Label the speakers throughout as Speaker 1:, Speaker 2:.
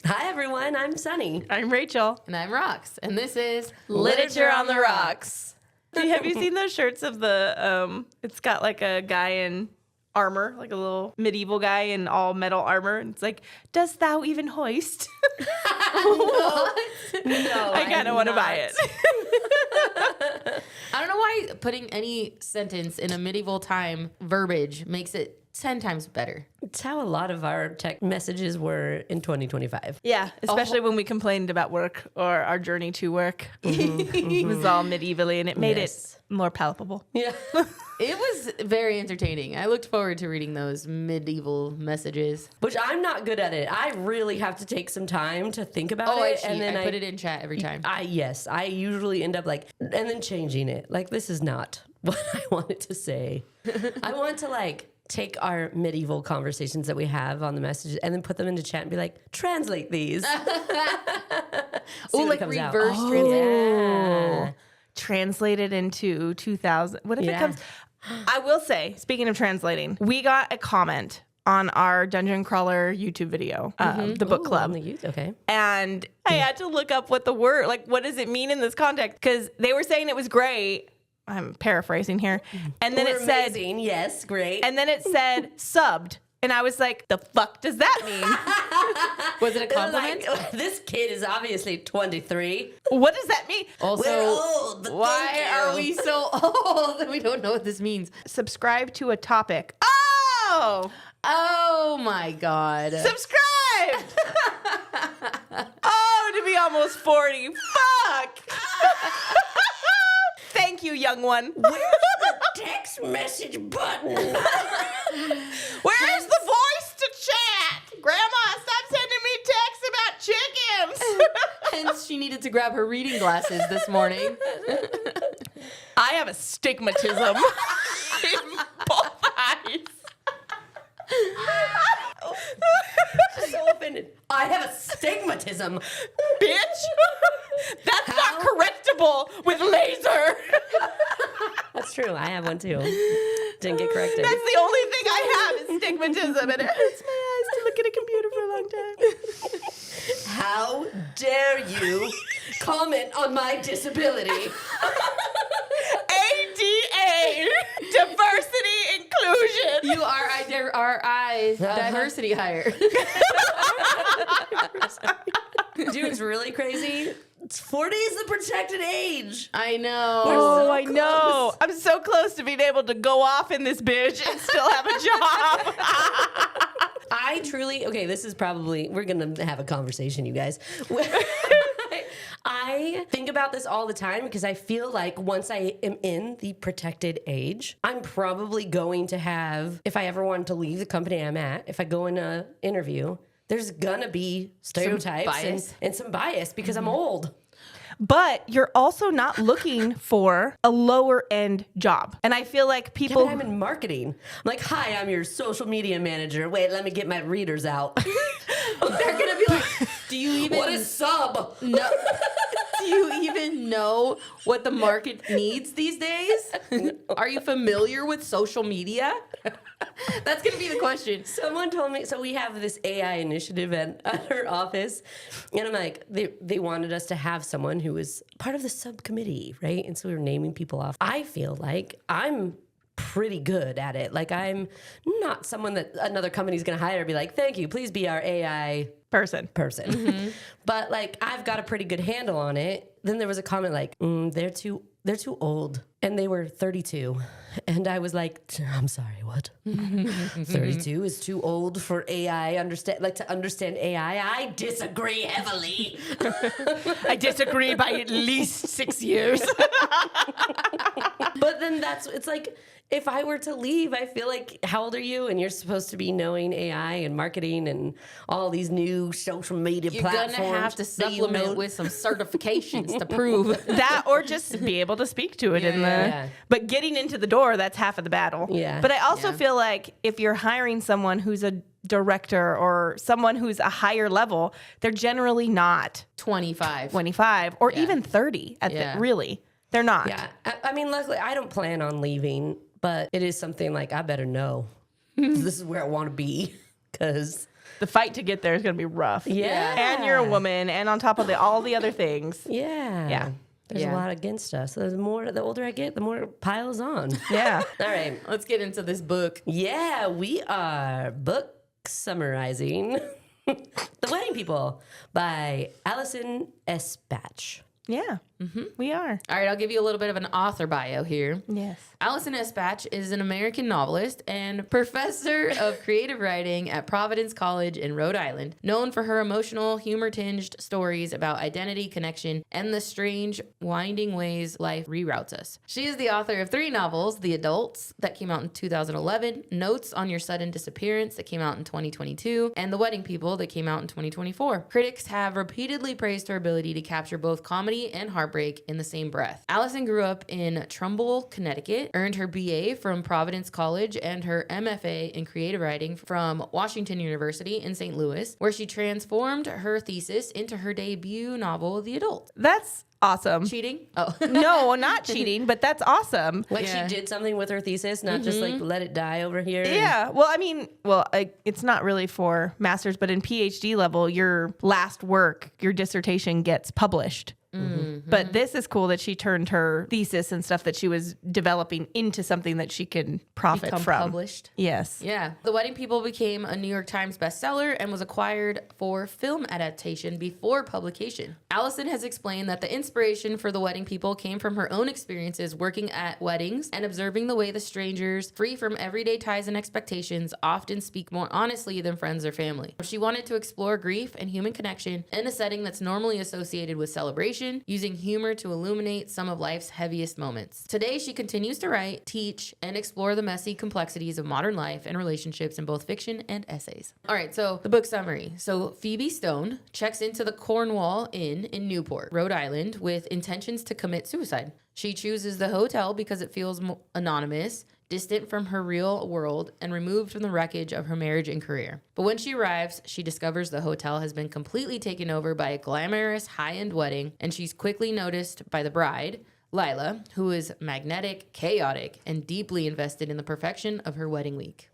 Speaker 1: Hi, everyone. I'm Sunny.
Speaker 2: I'm Rachel.
Speaker 3: And I'm Rox. And this is
Speaker 2: Literature on the Rocks. Have you seen those shirts of the, it's got like a guy in armor, like a little medieval guy in all metal armor. And it's like, dost thou even hoist?
Speaker 1: No,
Speaker 2: I kind of want to buy it.
Speaker 3: I don't know why putting any sentence in a medieval time verbiage makes it 10 times better.
Speaker 1: It's how a lot of our tech messages were in 2025.
Speaker 2: Yeah, especially when we complained about work or our journey to work. It was all medievally and it made it more palpable.
Speaker 1: Yeah.
Speaker 3: It was very entertaining. I looked forward to reading those medieval messages.
Speaker 1: Which I'm not good at it. I really have to take some time to think about it.
Speaker 3: And then I put it in chat every time.
Speaker 1: I usually end up like, and then changing it. Like, this is not what I wanted to say. I want to take our medieval conversations that we have on the messages and then put them into chat and be like, translate these.
Speaker 3: Like reverse translate.
Speaker 1: Yeah.
Speaker 2: Translated into 2000. What if it comes? I will say, speaking of translating, we got a comment on our Dungeon Crawler YouTube video, the book club.
Speaker 1: On the youth, okay.
Speaker 2: And I had to look up what the word, like, what does it mean in this context? Because they were saying it was great. I'm paraphrasing here. And then it said,
Speaker 1: amazing. Yes, great.
Speaker 2: and then it said subbed. And I was like, the fuck does that mean?
Speaker 3: Was it a compliment?
Speaker 1: Like, this kid is obviously 23.
Speaker 2: What does that mean?
Speaker 3: Also,
Speaker 1: We're old, but
Speaker 3: why
Speaker 1: thank you.
Speaker 3: are we so old that we don't know what this means?
Speaker 2: Subscribe to a topic. Oh!
Speaker 3: Oh my God.
Speaker 2: Subscribe! Oh, to be almost 40. Fuck! Thank you, young one.
Speaker 1: Where's the text message button?
Speaker 2: Where's the voice to chat? Grandma, stop sending me texts about chickens.
Speaker 3: Hence, she needed to grab her reading glasses this morning.
Speaker 2: I have astigmatism in both eyes.
Speaker 1: So offended. I have astigmatism.
Speaker 2: Bitch! That's not correctable with laser.
Speaker 1: That's true. I have one too. Didn't get corrected.
Speaker 2: That's the only thing I have is stigmatism, and it hurts my eyes to look at a computer for a long time.
Speaker 1: How dare you comment on my disability?
Speaker 2: ADA, diversity, inclusion.
Speaker 3: You are our eyes diversity hire.
Speaker 1: Dude, it's really crazy. 40 is the protected age.
Speaker 3: I know.
Speaker 2: Oh,
Speaker 1: so
Speaker 2: I know. I'm so close to being able to go off in this bitch and still have a job.
Speaker 1: I truly, okay, this is probably, we're going to have a conversation, you guys. I think about this all the time because I feel like once I am in the protected age, I'm probably going to have, if I ever wanted to leave the company I'm at, if I go in an interview, there's gonna be stereotypes and some bias because I'm old.
Speaker 2: But you're also not looking for a lower end job. And I feel like people...
Speaker 1: Yeah, but I'm in marketing. I'm like, hi, I'm your social media manager. Wait, let me get my readers out.
Speaker 3: They're gonna be like, do you even...
Speaker 1: What is sub?
Speaker 3: No. Do you even know what the market needs these days? Are you familiar with social media? That's going to be the question.
Speaker 1: Someone told me, so we have this AI initiative at our office, and I'm like, they wanted us to have someone who was part of the subcommittee, right? And so we were naming people off. I feel like I'm pretty good at it. Like, I'm not someone that another company's going to hire and be like, thank you, please be our AI person. Mm-hmm. But like, I've got a pretty good handle on it. Then there was a comment like, they're too old. And they were 32. And I was like, I'm sorry, what? 32 is too old for AI, to understand AI. I disagree heavily.
Speaker 2: I disagree by at least 6 years.
Speaker 1: But then it's like, if I were to leave, I feel like, how old are you? And you're supposed to be knowing AI and marketing and all these new social media platforms.
Speaker 3: You're going to have to supplement with some certifications to prove
Speaker 2: that, or just be able to speak to it But getting into the door, that's half of the battle.
Speaker 1: Yeah.
Speaker 2: But I also feel like if you're hiring someone who's a director or someone who's a higher level, they're generally not
Speaker 3: 25
Speaker 2: or even 30 really. They're not.
Speaker 1: Yeah. I mean, luckily, I don't plan on leaving, but it is something like, I better know. This is where I want to be, because
Speaker 2: the fight to get there is going to be rough.
Speaker 1: Yeah.
Speaker 2: And you're a woman, and on top of all the other things.
Speaker 1: Yeah.
Speaker 2: Yeah.
Speaker 1: There's a
Speaker 3: Yeah.
Speaker 1: lot against us. The older I get, the more it piles on.
Speaker 2: Yeah.
Speaker 1: All right.
Speaker 3: Let's get into this book.
Speaker 1: Yeah, we are book summarizing The Wedding People by Alison Espach.
Speaker 2: Yeah. We are.
Speaker 3: All right, I'll give you a little bit of an author bio here.
Speaker 2: Yes.
Speaker 3: Alison Espach is an American novelist and professor of creative writing at Providence College in Rhode Island, known for her emotional, humor-tinged stories about identity, connection, and the strange, winding ways life reroutes us. She is the author of 3 novels, The Adults, that came out in 2011, Notes on Your Sudden Disappearance, that came out in 2022, and The Wedding People, that came out in 2024. Critics have repeatedly praised her ability to capture both comedy and heartbreak in the same breath. Allison grew up in Trumbull, Connecticut, earned her BA from Providence College and her MFA in creative writing from Washington University in St. Louis, where she transformed her thesis into her debut novel, The Adult.
Speaker 2: That's awesome.
Speaker 3: Cheating? Oh.
Speaker 2: No, not cheating, but that's awesome.
Speaker 1: Like
Speaker 3: Yeah.
Speaker 1: she did something with her thesis, not just like let it die over here.
Speaker 2: Yeah. Well, I mean, it's not really for masters, but in PhD level, your last work, your dissertation gets published. But this is cool that she turned her thesis and stuff that she was developing into something that she can profit
Speaker 3: Become
Speaker 2: from.
Speaker 3: published.
Speaker 2: Yes.
Speaker 3: Yeah. The Wedding People became a New York Times bestseller and was acquired for film adaptation before publication. Allison has explained that the inspiration for The Wedding People came from her own experiences working at weddings and observing the way the strangers, free from everyday ties and expectations, often speak more honestly than friends or family. She wanted to explore grief and human connection in a setting that's normally associated with celebration, using humor to illuminate some of life's heaviest moments. Today, she continues to write, teach, and explore the messy complexities of modern life and relationships in both fiction and essays. All right, so the book summary. So Phoebe Stone checks into the Cornwall Inn in Newport, Rhode Island, with intentions to commit suicide. She chooses the hotel because it feels anonymous, distant from her real world, and removed from the wreckage of her marriage and career. But when she arrives, she discovers the hotel has been completely taken over by a glamorous, high-end wedding, and she's quickly noticed by the bride, Lila, who is magnetic, chaotic, and deeply invested in the perfection of her wedding week.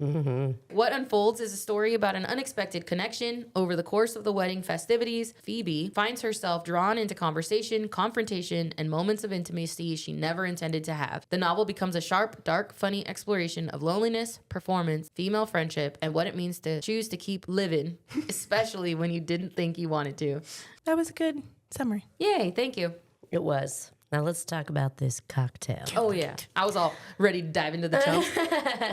Speaker 3: What unfolds is a story about an unexpected connection. Over the course of the wedding festivities, Phoebe finds herself drawn into conversation, confrontation, and moments of intimacy she never intended to have. The novel becomes a sharp, dark, funny exploration of loneliness, performance, female friendship, and what it means to choose to keep living, especially when you didn't think you wanted to.
Speaker 2: That was a good summary.
Speaker 3: Yay, thank you.
Speaker 1: It was. Now let's talk about this cocktail.
Speaker 3: Oh, yeah. I was all ready to dive into the chunk.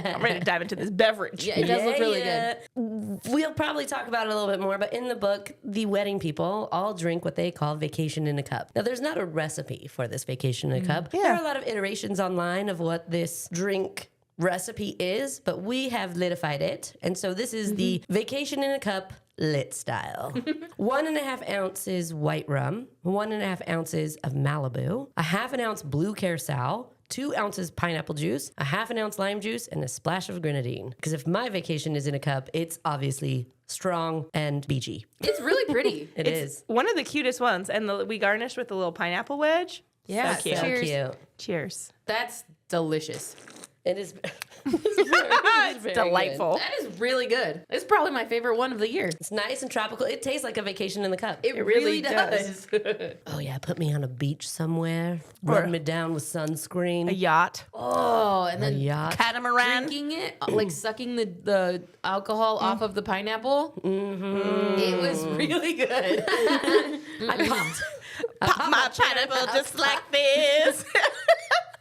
Speaker 2: I'm ready to dive into this beverage.
Speaker 3: Yeah, it does look really good.
Speaker 1: We'll probably talk about it a little bit more, but in the book, the wedding people all drink what they call vacation in a cup. Now, there's not a recipe for this vacation in a cup.
Speaker 2: Yeah.
Speaker 1: There are a lot of iterations online of what this drink recipe is, but we have litified it. And so this is the vacation in a cup lit style. 1.5 ounces white rum, 1.5 ounces of Malibu, a 1/2 ounce blue curacao, 2 ounces pineapple juice, a 1/2 ounce lime juice, and a splash of grenadine. Because if my vacation is in a cup, it's obviously strong and beachy.
Speaker 3: It's really pretty.
Speaker 1: It is.
Speaker 2: One of the cutest ones, and we garnished with a little pineapple wedge.
Speaker 3: Yeah,
Speaker 2: So cute.
Speaker 1: So
Speaker 3: Cheers.
Speaker 1: cute.
Speaker 2: Cheers.
Speaker 3: That's delicious.
Speaker 1: It is.
Speaker 2: It's delightful.
Speaker 3: That is really good. It's probably my favorite one of the year.
Speaker 1: It's nice and tropical. It tastes like a vacation in the cup.
Speaker 3: It
Speaker 2: really
Speaker 3: really does.
Speaker 1: Oh yeah, put me on a beach somewhere, rub me down with sunscreen.
Speaker 2: A yacht.
Speaker 3: Oh, and then
Speaker 1: yacht.
Speaker 2: Catamaran.
Speaker 3: drinking it, like sucking the alcohol off of the pineapple. It was really good.
Speaker 2: Pop my pineapple just like this.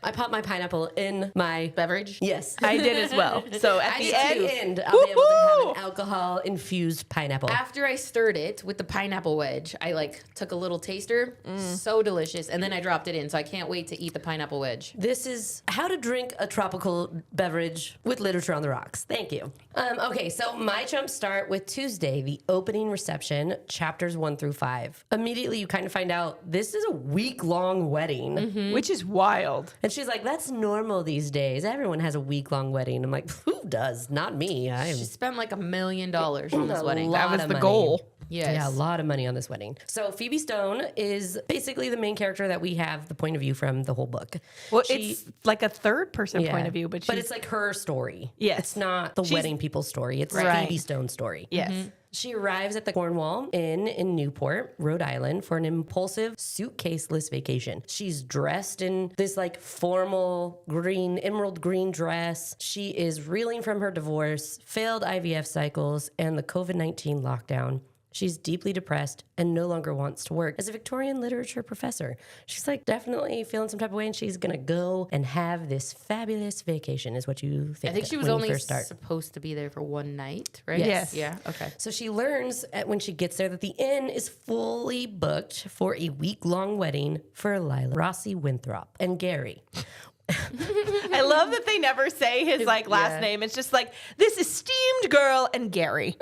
Speaker 1: I popped my pineapple in my
Speaker 3: Beverage.
Speaker 1: yes.
Speaker 2: I did as well. So at
Speaker 3: I
Speaker 2: the
Speaker 3: did
Speaker 1: At
Speaker 2: end,
Speaker 1: the end, I'll be able to have
Speaker 2: Woohoo!
Speaker 1: an alcohol infused pineapple.
Speaker 3: After I stirred it with the pineapple wedge, I like took a little taster. So delicious. And then I dropped it in. So I can't wait to eat the pineapple wedge.
Speaker 1: This is how to drink a tropical beverage with literature on the rocks. Thank you. Okay, so my jump start with Tuesday, the opening reception, chapters 1 through 5. Immediately, you kind of find out this is a week-long wedding.
Speaker 2: which is wild.
Speaker 1: And she's like, that's normal these days. Everyone has a week-long wedding. I'm like, who does? Not me. I am
Speaker 3: She spent like $1 million on this wedding.
Speaker 1: lot
Speaker 2: That was
Speaker 1: of
Speaker 2: the
Speaker 1: money.
Speaker 2: goal.
Speaker 3: Yes.
Speaker 1: Yeah, a lot of money on this wedding. So Phoebe Stone is basically the main character that we have the point of view from the whole book.
Speaker 2: Well, it's like a third person
Speaker 1: Yeah.
Speaker 2: point of view, but
Speaker 1: it's like her story.
Speaker 2: Yes.
Speaker 1: It's not the wedding people's story. It's
Speaker 2: Right.
Speaker 1: Phoebe Stone's story.
Speaker 2: yes.
Speaker 1: She arrives at the Cornwall Inn in Newport, Rhode Island for an impulsive, suitcaseless vacation. She's dressed in this like formal green, emerald green dress. She is reeling from her divorce, failed IVF cycles, and the COVID-19 lockdown. She's deeply depressed and no longer wants to work as a Victorian literature professor. She's like definitely feeling some type of way, and she's gonna go and have this fabulous vacation, is what you think.
Speaker 3: I think she was
Speaker 1: when you
Speaker 3: only
Speaker 1: first start.
Speaker 3: supposed to be there for one night, right?
Speaker 2: Yes.
Speaker 3: Yeah. Okay.
Speaker 1: So she learns when she gets there that the inn is fully booked for a week-long wedding for Lila Rossi Winthrop and Gary.
Speaker 2: I love that they never say his like last name. It's just like, this esteemed girl and Gary.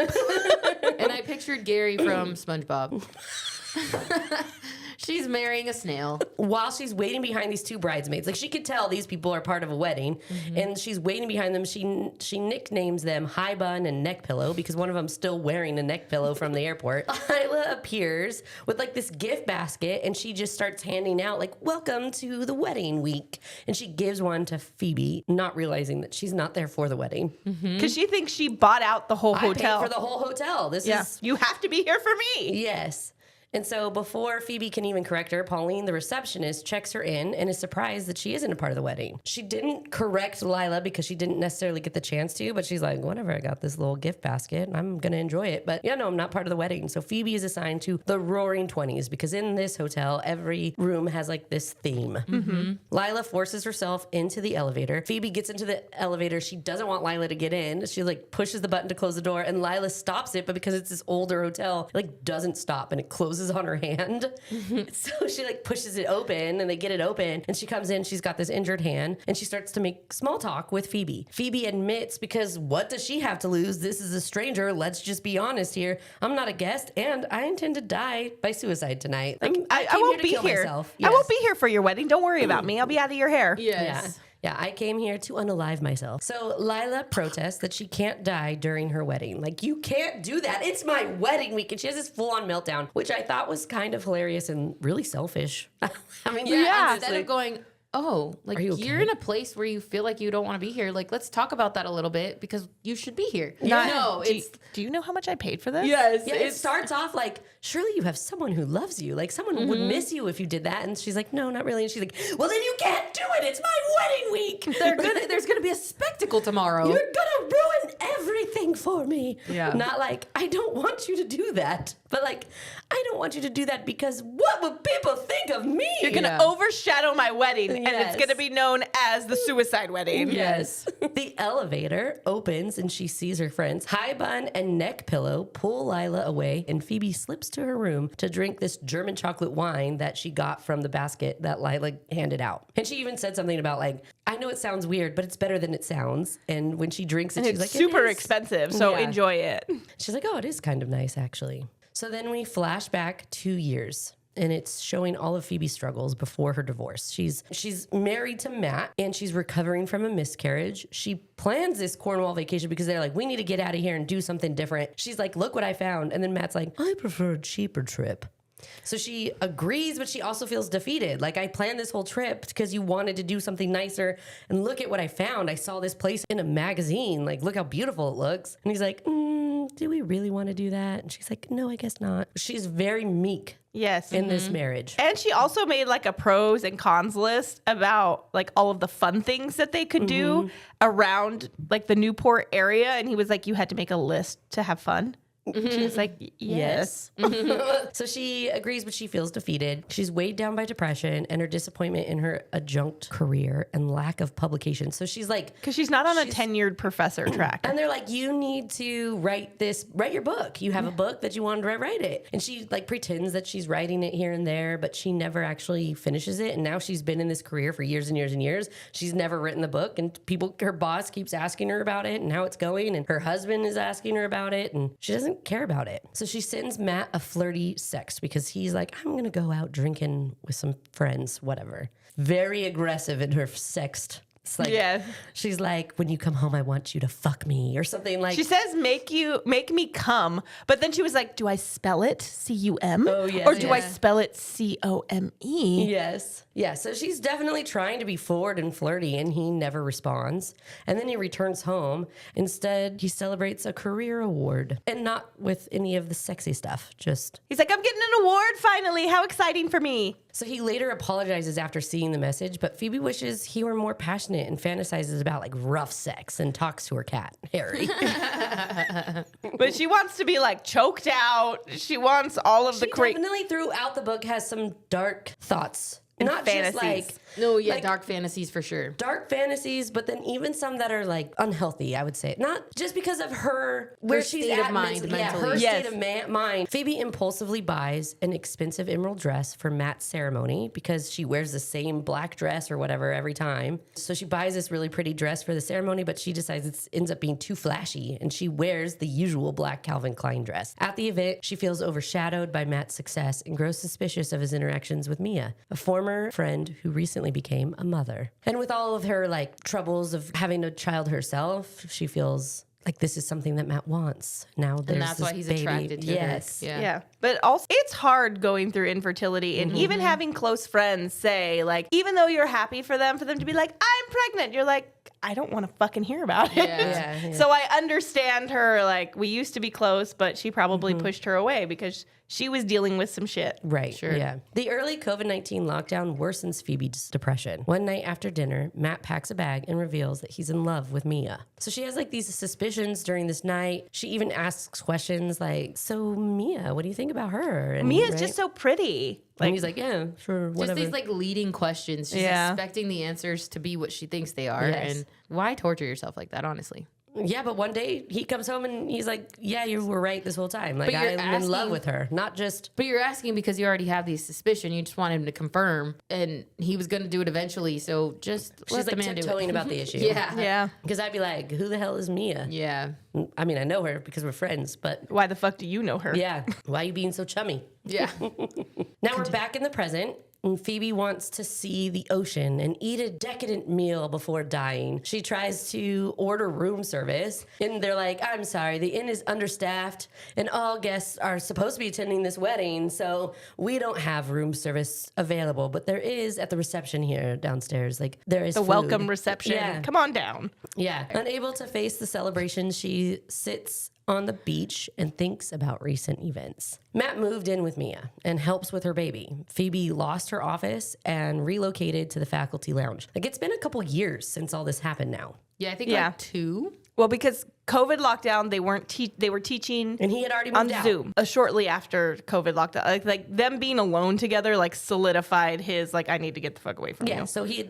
Speaker 3: And I pictured Gary from SpongeBob. She's marrying a snail.
Speaker 1: While she's waiting behind these two bridesmaids, like she could tell these people are part of a wedding, and she's waiting behind them. She nicknames them High Bun and Neck Pillow because one of them's still wearing a neck pillow from the airport. Lila appears with like this gift basket, and she just starts handing out like, welcome to the wedding week. And she gives one to Phoebe, not realizing that she's not there for the wedding.
Speaker 2: Because she thinks she bought out the whole hotel.
Speaker 1: I paid for the whole hotel. This is
Speaker 2: You have to be here for me.
Speaker 1: Yes. And so before Phoebe can even correct her, Pauline, the receptionist, checks her in and is surprised that she isn't a part of the wedding. She didn't correct Lila because she didn't necessarily get the chance to, but she's like, whatever, I got this little gift basket. I'm going to enjoy it. But yeah, no, I'm not part of the wedding. So Phoebe is assigned to the Roaring 20s because in this hotel, every room has like this theme. Lila forces herself into the elevator. Phoebe gets into the elevator. She doesn't want Lila to get in. She like pushes the button to close the door, and Lila stops it, but because it's this older hotel, it like doesn't stop and it closes on her hand. So she like pushes it open, and they get it open, and she comes in. She's got this injured hand, and she starts to make small talk with Phoebe. Phoebe admits, because what does she have to lose? This is a stranger. Let's just be honest here. I'm not a guest, and I intend to die by suicide tonight. Like,
Speaker 2: I
Speaker 1: came
Speaker 2: won't
Speaker 1: to
Speaker 2: be
Speaker 1: kill
Speaker 2: here.
Speaker 1: myself.
Speaker 2: I won't
Speaker 1: Yes.
Speaker 2: be here for your wedding. Don't worry about me. I'll be out of your hair.
Speaker 3: Yes.
Speaker 1: Yeah, I came here to unalive myself. So Lila protests that she can't die during her wedding. Like, you can't do that. It's my wedding week. And she has this full-on meltdown, which I thought was kind of hilarious and really selfish. I mean,
Speaker 2: Yeah.
Speaker 3: Instead of going, oh, like
Speaker 1: you
Speaker 3: you're
Speaker 1: okay?
Speaker 3: in a place where you feel like you don't want to be here. Like, let's talk about that a little bit because you should be here. No, it's
Speaker 2: Do you know how much I paid for this?
Speaker 3: yes.
Speaker 1: Yeah, it starts off like, surely you have someone who loves you. Like, someone would miss you if you did that. And she's like, no, not really. And she's like, well, then you can't do it. It's my wedding week.
Speaker 3: There's gonna be a spectacle tomorrow.
Speaker 1: You're gonna ruin everything for me.
Speaker 3: Yeah.
Speaker 1: Not like, I don't want you to do that. But like, I don't want you to do that because what would people think of me?
Speaker 2: You're going to
Speaker 3: Yeah.
Speaker 2: overshadow my wedding, and
Speaker 1: Yes.
Speaker 2: it's going to be known as the suicide wedding.
Speaker 1: Yes. The elevator opens and she sees her friends. High Bun and Neck Pillow pull Lila away, and Phoebe slips to her room to drink this German chocolate wine that she got from the basket that Lila handed out. And she even said something about like, I know it sounds weird, but it's better than it sounds. And when she drinks it,
Speaker 2: And
Speaker 1: she's
Speaker 2: it's
Speaker 1: like, "It
Speaker 2: super
Speaker 1: is."
Speaker 2: expensive, so
Speaker 1: Yeah.
Speaker 2: enjoy it.
Speaker 1: She's like, oh, it is kind of nice, actually. So then we flash back 2 years, and it's showing all of Phoebe's struggles before her divorce. She's married to Matt, and she's recovering from a miscarriage. She plans this Cornwall vacation because they're like, we need to get out of here and do something different. She's like, look what I found. And then Matt's like, I prefer a cheaper trip. So she agrees, but she also feels defeated. Like, I planned this whole trip because you wanted to do something nicer. And look at what I found. I saw this place in a magazine. Like, look how beautiful it looks. And he's like, do we really want to do that? And she's like, no, I guess not. She's very meek
Speaker 2: Yes.
Speaker 1: in this marriage.
Speaker 2: And she also made like a pros and cons list about like all of the fun things that they could do around like the Newport area. And he was like, you had to make a list to have fun. She was like, yes.
Speaker 1: So she agrees, but she feels defeated. She's weighed down by depression and her disappointment in her adjunct career and lack of publication. So she's like,
Speaker 2: Because she's not on a tenured professor track.
Speaker 1: and they're like, you need to write your book. You have a book that you wanted to write it. And she like pretends that she's writing it here and there, but she never actually finishes it. And now she's been in this career for years and years and years. She's never written the book, and her boss keeps asking her about it and how it's going. And her husband is asking her about it, and she doesn't care about it. So she sends Matt a flirty sext because he's like, I'm going to go out drinking with some friends, whatever. Very aggressive in her sext It's like,
Speaker 2: Yeah.
Speaker 1: she's like, when you come home, I want you to fuck me or something like.
Speaker 2: She says, make me come. But then she was like, do I spell it C-U-M?
Speaker 1: Oh, yes,
Speaker 2: Or do I
Speaker 3: yeah.
Speaker 2: spell it C-O-M-E?
Speaker 1: Yes. Yeah. So she's definitely trying to be forward and flirty, and he never responds. And then he returns home. Instead, he celebrates a career award, and not with any of the sexy stuff. Just
Speaker 2: He's like, I'm getting an award finally. How exciting for me.
Speaker 1: so he later apologizes after seeing the message, but Phoebe wishes he were more passionate and fantasizes about like rough sex and talks to her cat, Harry.
Speaker 2: But she wants to be like choked out. She wants all of the
Speaker 1: She
Speaker 2: crazy.
Speaker 1: definitely throughout the book has some dark thoughts. Not
Speaker 2: fantasies.
Speaker 1: just like
Speaker 3: No, yeah,
Speaker 1: like,
Speaker 3: dark fantasies for sure.
Speaker 1: dark fantasies, but then even some that are like unhealthy, I would say. Not just because of her where she's
Speaker 3: state
Speaker 1: at
Speaker 3: of mind mentally.
Speaker 1: her
Speaker 2: Yes.
Speaker 1: state of mind. Phoebe impulsively buys an expensive emerald dress for Matt's ceremony because she wears the same black dress or whatever every time. So she buys this really pretty dress for the ceremony, but she decides it ends up being too flashy, and she wears the usual black Calvin Klein dress. At the event, she feels overshadowed by Matt's success and grows suspicious of his interactions with Mia, a former friend who recently became a mother. And with all of her like troubles of having a child herself, she feels like this is something that Matt wants. Now there's
Speaker 3: And that's
Speaker 1: this
Speaker 3: why he's
Speaker 1: baby.
Speaker 3: attracted to
Speaker 1: yes.
Speaker 3: her.
Speaker 2: Yeah. But also, it's hard going through infertility and even having close friends say, like, even though you're happy for them to be like, I'm pregnant, you're like, I don't want to fucking hear about it.
Speaker 3: Yeah.
Speaker 2: So I understand her. Like, we used to be close, but she probably pushed her away because she was dealing with some shit.
Speaker 1: Right.
Speaker 3: Sure.
Speaker 1: Yeah. The early COVID-19 lockdown worsens Phoebe's depression. One night after dinner, Matt packs a bag and reveals that he's in love with Mia. So she has like these suspicions during this night. She even asks questions like, so Mia, what do you think about her? And,
Speaker 2: Mia's
Speaker 1: right?
Speaker 2: just so pretty.
Speaker 1: And
Speaker 2: Like,
Speaker 1: he's like, yeah, sure,
Speaker 3: Just
Speaker 1: whatever.
Speaker 3: these like leading questions. She's
Speaker 2: Yeah.
Speaker 3: expecting the answers to be what she thinks they are.
Speaker 1: Yes.
Speaker 3: And why torture yourself like that, honestly?
Speaker 1: Yeah, but one day he comes home and he's like, yeah, you were right this whole time. Like,
Speaker 3: But you're
Speaker 1: I'm in love
Speaker 3: asking-
Speaker 1: with her, not just.
Speaker 3: But you're asking because you already have these suspicion. You just want him to confirm, and he was going to do it eventually. So just
Speaker 1: She's
Speaker 3: let the
Speaker 1: like
Speaker 3: man do
Speaker 1: tiptoeing
Speaker 3: it.
Speaker 1: about the issue.
Speaker 3: Yeah.
Speaker 2: yeah.
Speaker 1: Because I'd be like, who the hell is Mia?
Speaker 3: Yeah.
Speaker 1: I mean, I know her because we're friends, but
Speaker 2: Why the fuck do you know her?
Speaker 1: yeah, why are you being so chummy?
Speaker 3: Yeah.
Speaker 1: Now we're back in the present, and Phoebe wants to see the ocean and eat a decadent meal before dying. She tries to order room service, and they're like, I'm sorry, the inn is understaffed, and all guests are supposed to be attending this wedding, so we don't have room service available. But there is at the reception here downstairs. Like, there is
Speaker 2: The
Speaker 1: food.
Speaker 2: welcome reception.
Speaker 1: Yeah.
Speaker 2: Come on down.
Speaker 1: Yeah. Unable to face the celebration, she sits on the beach and thinks about recent events. Matt moved in with Mia and helps with her baby. Phoebe lost her office and relocated to the faculty lounge. Like, it's been a couple years since all this happened now.
Speaker 3: Yeah, I think
Speaker 2: Yeah.
Speaker 3: like 2.
Speaker 2: Well, because COVID lockdown, they were teaching
Speaker 1: And he had already
Speaker 2: on
Speaker 1: moved out.
Speaker 2: Zoom shortly after COVID lockdown. Like them being alone together, like solidified his like, I need to get the fuck away from
Speaker 1: Yeah,
Speaker 2: you.
Speaker 1: so he's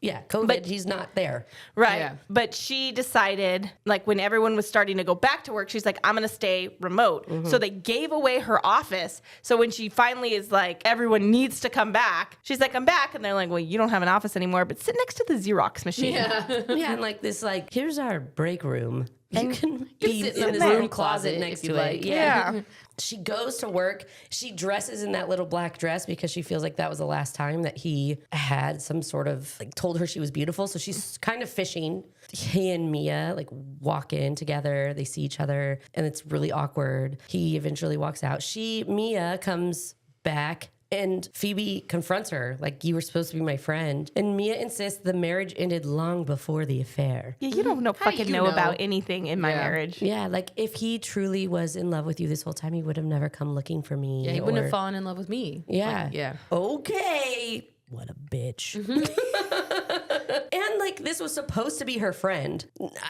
Speaker 1: COVID,
Speaker 2: But-
Speaker 1: he's not there.
Speaker 2: Right.
Speaker 3: Yeah.
Speaker 2: But she decided, like, when everyone was starting to go back to work, she's like, I'm going to stay remote. So they gave away her office. So when she finally is like, everyone needs to come back, she's like, I'm back. And they're like, well, you don't have an office anymore, but sit next to the Xerox machine.
Speaker 3: Yeah.
Speaker 1: Yeah, and like this, like, here's our break room. You can be
Speaker 3: sit
Speaker 1: in
Speaker 3: in
Speaker 1: this
Speaker 3: the
Speaker 1: room
Speaker 3: room
Speaker 1: closet
Speaker 3: closet
Speaker 1: next
Speaker 3: if
Speaker 1: to
Speaker 3: you
Speaker 1: it.
Speaker 3: like.
Speaker 2: Yeah.
Speaker 1: She goes to work. She dresses in that little black dress because she feels like that was the last time that he had some sort of like told her she was beautiful. So she's kind of fishing. He and Mia like walk in together. They see each other and it's really awkward. He eventually walks out. Mia comes back. And Phoebe confronts her, like, you were supposed to be my friend. And Mia insists the marriage ended long before the affair.
Speaker 2: Yeah, you don't know
Speaker 3: How do
Speaker 2: fucking
Speaker 3: you
Speaker 2: know
Speaker 3: know?
Speaker 2: about anything in my
Speaker 3: Yeah.
Speaker 2: marriage.
Speaker 1: Yeah, like, if he truly was in love with you this whole time, he would have never come looking for me.
Speaker 3: Yeah, he wouldn't
Speaker 1: or-
Speaker 3: have fallen in love with me.
Speaker 1: Yeah.
Speaker 3: Like, yeah.
Speaker 1: Okay. What a bitch. And like this was supposed to be her friend.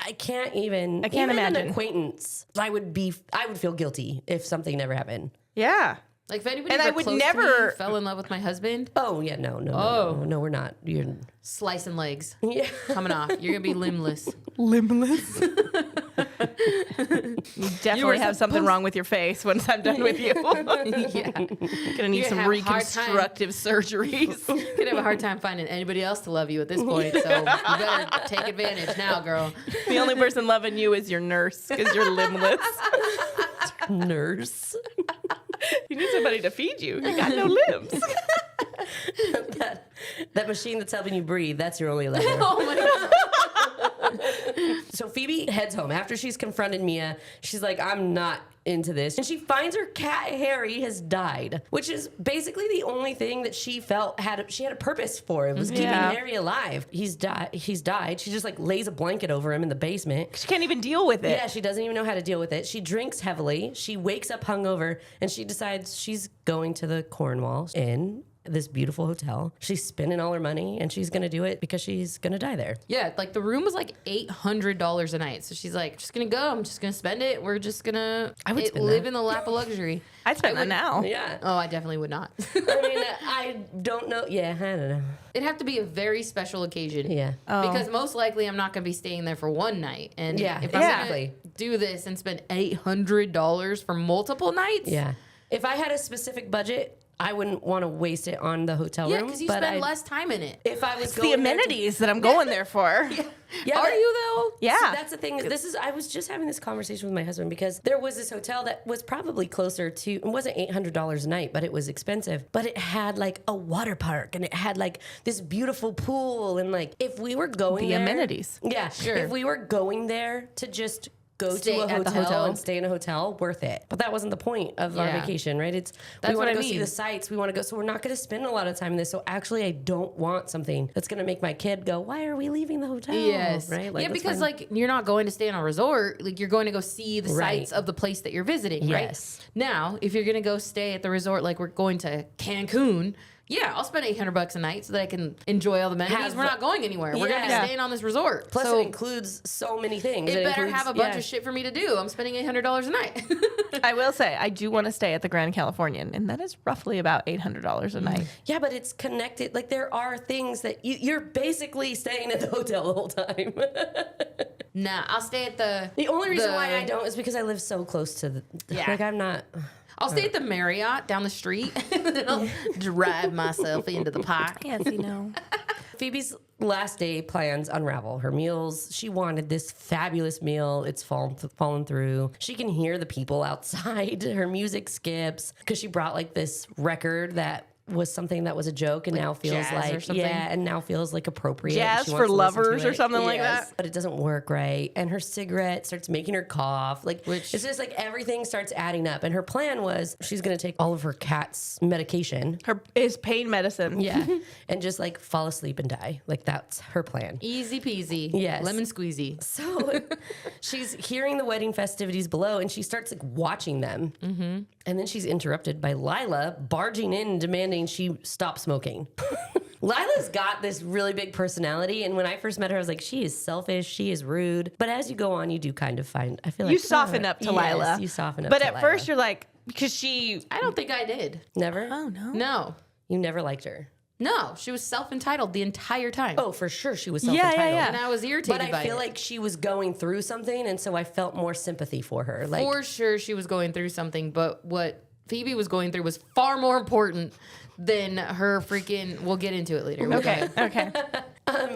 Speaker 1: I can't
Speaker 2: imagine.
Speaker 1: an acquaintance. I would feel guilty if something never happened.
Speaker 2: Yeah.
Speaker 3: Like if anybody
Speaker 2: And I
Speaker 3: ever
Speaker 2: would
Speaker 3: close to
Speaker 2: never-
Speaker 3: me fell in love with my husband,
Speaker 1: Oh yeah, no, we're not. You're
Speaker 3: slicing legs
Speaker 1: yeah.
Speaker 3: coming off. You're gonna be limbless.
Speaker 2: Limbless. You definitely have something
Speaker 3: supposed-
Speaker 2: wong with your face once I'm done with you.
Speaker 3: Yeah.
Speaker 2: Gonna need
Speaker 3: You're
Speaker 2: some
Speaker 3: gonna have a hard time.
Speaker 2: reconstructive surgeries.
Speaker 3: You're gonna have a hard time finding anybody else to love you at this point. So you better take advantage now, girl.
Speaker 2: The only person loving you is your nurse because you're limbless.
Speaker 1: Nurse.
Speaker 2: You need somebody to feed you. You got no limbs.
Speaker 1: That machine that's helping you breathe, that's your only lever.
Speaker 3: Oh my God.
Speaker 1: So Phoebe heads home. After she's confronted Mia, she's like, I'm not into this. And she finds her cat Harry has died, which is basically the only thing that she felt she had a purpose for. It was keeping Harry alive. He's died. She just like lays a blanket over him in the basement.
Speaker 2: She can't even deal with it.
Speaker 1: Yeah, she doesn't even know how to deal with it. She drinks heavily. She wakes up hungover and she decides she's going to the Cornwall Inn, this beautiful hotel. She's spending all her money and she's going to do it because she's going to die there.
Speaker 3: Yeah, like the room was like $800 a night. So she's like, just going to go. I'm just going to spend it. We're just going to live in the lap of luxury.
Speaker 2: I'd spend that now.
Speaker 1: Yeah.
Speaker 3: Oh, I definitely would not.
Speaker 1: I mean, I don't know. Yeah, I don't know.
Speaker 3: It'd have to be a very special occasion.
Speaker 1: Yeah.
Speaker 3: Because most likely I'm not going to be staying there for one night. And
Speaker 1: Yeah,
Speaker 3: if
Speaker 1: exactly.
Speaker 3: I'm going to do this and spend $800 for multiple nights.
Speaker 1: Yeah. If I had a specific budget, I wouldn't want to waste it on the hotel room.
Speaker 3: Yeah, because you spend less time in it.
Speaker 1: If I was
Speaker 2: It's the
Speaker 1: going there
Speaker 2: amenities that I'm going there for.
Speaker 1: Yeah,
Speaker 3: Are you though?
Speaker 2: Yeah.
Speaker 1: So that's the thing. I was just having this conversation with my husband because there was this hotel that was probably closer to, it wasn't $800 a night, but it was expensive. But it had like a water park and it had like this beautiful pool. And like, if we were going
Speaker 2: The
Speaker 1: there.
Speaker 2: amenities.
Speaker 1: Yeah.
Speaker 3: Sure.
Speaker 1: If we were going there to just go
Speaker 3: Stay
Speaker 1: to a
Speaker 3: at the
Speaker 1: hotel,
Speaker 3: hotel.
Speaker 1: and stay in a hotel, worth it. But that wasn't the point of our
Speaker 3: Yeah.
Speaker 1: vacation, right? It's
Speaker 2: That's
Speaker 1: we want
Speaker 2: what
Speaker 1: to
Speaker 2: I
Speaker 1: go see
Speaker 2: mean.
Speaker 1: the sights. We want to go. So we're not going to spend a lot of time in this. So actually, I don't want something that's going to make my kid go, why are we leaving the hotel?
Speaker 3: Yes.
Speaker 1: Right?
Speaker 3: Yeah,
Speaker 1: that's
Speaker 3: because
Speaker 1: fine.
Speaker 3: like you're not going to stay in a resort. Like you're going to go see the
Speaker 1: Right.
Speaker 3: sights of the place that you're visiting,
Speaker 1: Yes.
Speaker 3: right? Now, if you're going to go stay at the resort, like we're going to Cancun, yeah, I'll spend $800 a night so that I can enjoy all the amenities. We're not going anywhere. We're going to be
Speaker 1: Yeah.
Speaker 3: staying on this resort.
Speaker 1: Plus,
Speaker 3: so
Speaker 1: it includes so many things.
Speaker 3: it better
Speaker 1: includes,
Speaker 3: have a bunch of shit for me to do. I'm spending $800 a night.
Speaker 2: I will say, I do want to stay at the Grand Californian, and that is roughly about $800 a night.
Speaker 1: Yeah, but it's connected. Like there are things that you're basically staying at the hotel the whole time.
Speaker 3: Nah, I'll stay at
Speaker 1: The only reason why I don't is because I live so close to the.
Speaker 3: Yeah.
Speaker 1: Like I'm not.
Speaker 3: I'll stay at the Marriott down the street, and then I'll drive myself into the park.
Speaker 2: Yes, you know.
Speaker 1: Phoebe's last day plans unravel. Her meals, she wanted this fabulous meal. It's fallen through. She can hear the people outside. Her music skips because she brought like this record that was something that was a joke and now feels
Speaker 3: jazz
Speaker 1: like
Speaker 3: or something?
Speaker 1: and now feels like appropriate.
Speaker 2: Jazz
Speaker 1: She
Speaker 2: for
Speaker 1: wants to listen to
Speaker 2: lovers or
Speaker 1: it.
Speaker 2: something like
Speaker 1: Yes,
Speaker 2: that?
Speaker 1: but it doesn't work right. And her cigarette starts making her cough. Like it's just like everything starts adding up. And her plan was she's gonna take all of her cat's medication.
Speaker 2: His pain medicine.
Speaker 1: Yeah. And just like fall asleep and die. Like that's her plan.
Speaker 3: Easy peasy.
Speaker 1: Yes.
Speaker 3: Lemon squeezy.
Speaker 1: So she's hearing the wedding festivities below and she starts like watching them. Mm-hmm. And then she's interrupted by Lila barging in and demanding she stop smoking. Lila's got this really big personality. And when I first met her, I was like, she is selfish. She is rude. But as you go on, you do kind of I feel like
Speaker 2: You soften up to
Speaker 1: yes,
Speaker 2: Lila.
Speaker 1: You soften up
Speaker 2: but
Speaker 1: to
Speaker 2: at
Speaker 1: Lila.
Speaker 2: first, you're like, because she.
Speaker 3: I don't think I did.
Speaker 1: Never?
Speaker 2: Oh, no.
Speaker 3: No.
Speaker 1: You never liked her.
Speaker 3: No, she was self-entitled the entire time.
Speaker 1: Oh, for sure. She was
Speaker 2: Yeah,
Speaker 1: self-entitled.
Speaker 2: yeah.
Speaker 3: And I was irritated
Speaker 1: But
Speaker 3: by
Speaker 1: I feel
Speaker 3: it.
Speaker 1: like she was going through something. And so I felt more sympathy for her. Like,
Speaker 3: For sure she was going through something, but what Phoebe was going through was far more important than her freaking... We'll get into it later.
Speaker 2: Okay, okay.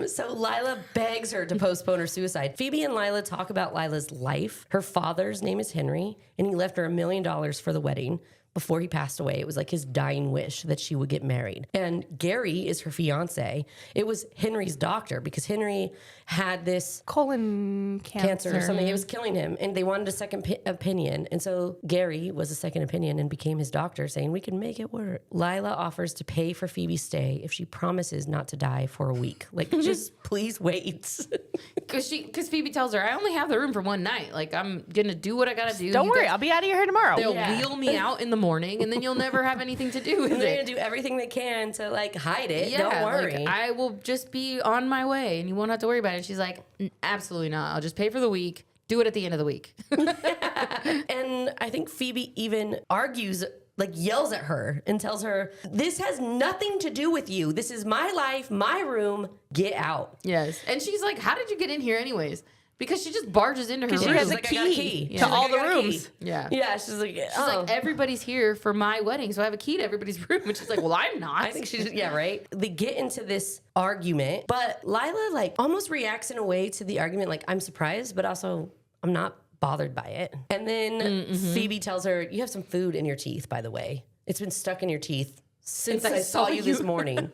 Speaker 1: So Lila begs her to postpone her suicide. Phoebe and Lila talk about Lila's life. Her father's name is Henry, and he left her $1 million for the wedding. Before he passed away, it was like his dying wish that she would get married. And Gary is her fiance. It was Henry's doctor because Henry had this
Speaker 2: Colon
Speaker 1: cancer or something. It was killing him, and they wanted a second opinion. And so Gary was a second opinion and became his doctor, saying, we can make it work. Lila offers to pay for Phoebe's stay if she promises not to die for a week. Like, just please wait.
Speaker 3: Because Phoebe tells her, I only have the room for one night. Like, I'm going to do what I got to do.
Speaker 2: Don't
Speaker 3: You
Speaker 2: worry,
Speaker 3: guys-
Speaker 2: I'll be out of here tomorrow.
Speaker 3: They'll
Speaker 1: Yeah.
Speaker 3: wheel me out in the morning, and then you'll never have anything to do with
Speaker 1: And they're
Speaker 3: it.
Speaker 1: going to do everything they can to, like, hide it.
Speaker 3: Yeah,
Speaker 1: Don't worry.
Speaker 3: like, I will just be on my way, and you won't have to worry about it. And she's like, absolutely not. I'll just pay for the week. Do it at the end of the week.
Speaker 1: And I think Phoebe even argues, like yells at her and tells her, this has nothing to do with you. This is my life, my room. Get out.
Speaker 3: Yes. And she's like, how did you get in here anyways? Because she just barges into her
Speaker 2: She
Speaker 3: room.
Speaker 2: has a
Speaker 1: Like, I got a
Speaker 2: key
Speaker 1: key.
Speaker 2: to
Speaker 1: She's like,
Speaker 2: all
Speaker 1: I
Speaker 2: the
Speaker 1: got a key.
Speaker 2: rooms.
Speaker 3: Yeah.
Speaker 1: Yeah, she's like,
Speaker 3: She's like, everybody's here for my wedding, so I have a key to everybody's room. And she's like, well, I'm not.
Speaker 1: I think she's, yeah, right? They get into this argument, but Lila, like, almost reacts in a way to the argument, like, I'm surprised, but also I'm not bothered by it. And then Phoebe tells her, you have some food in your teeth, by the way. It's been stuck in your teeth since I saw you this morning.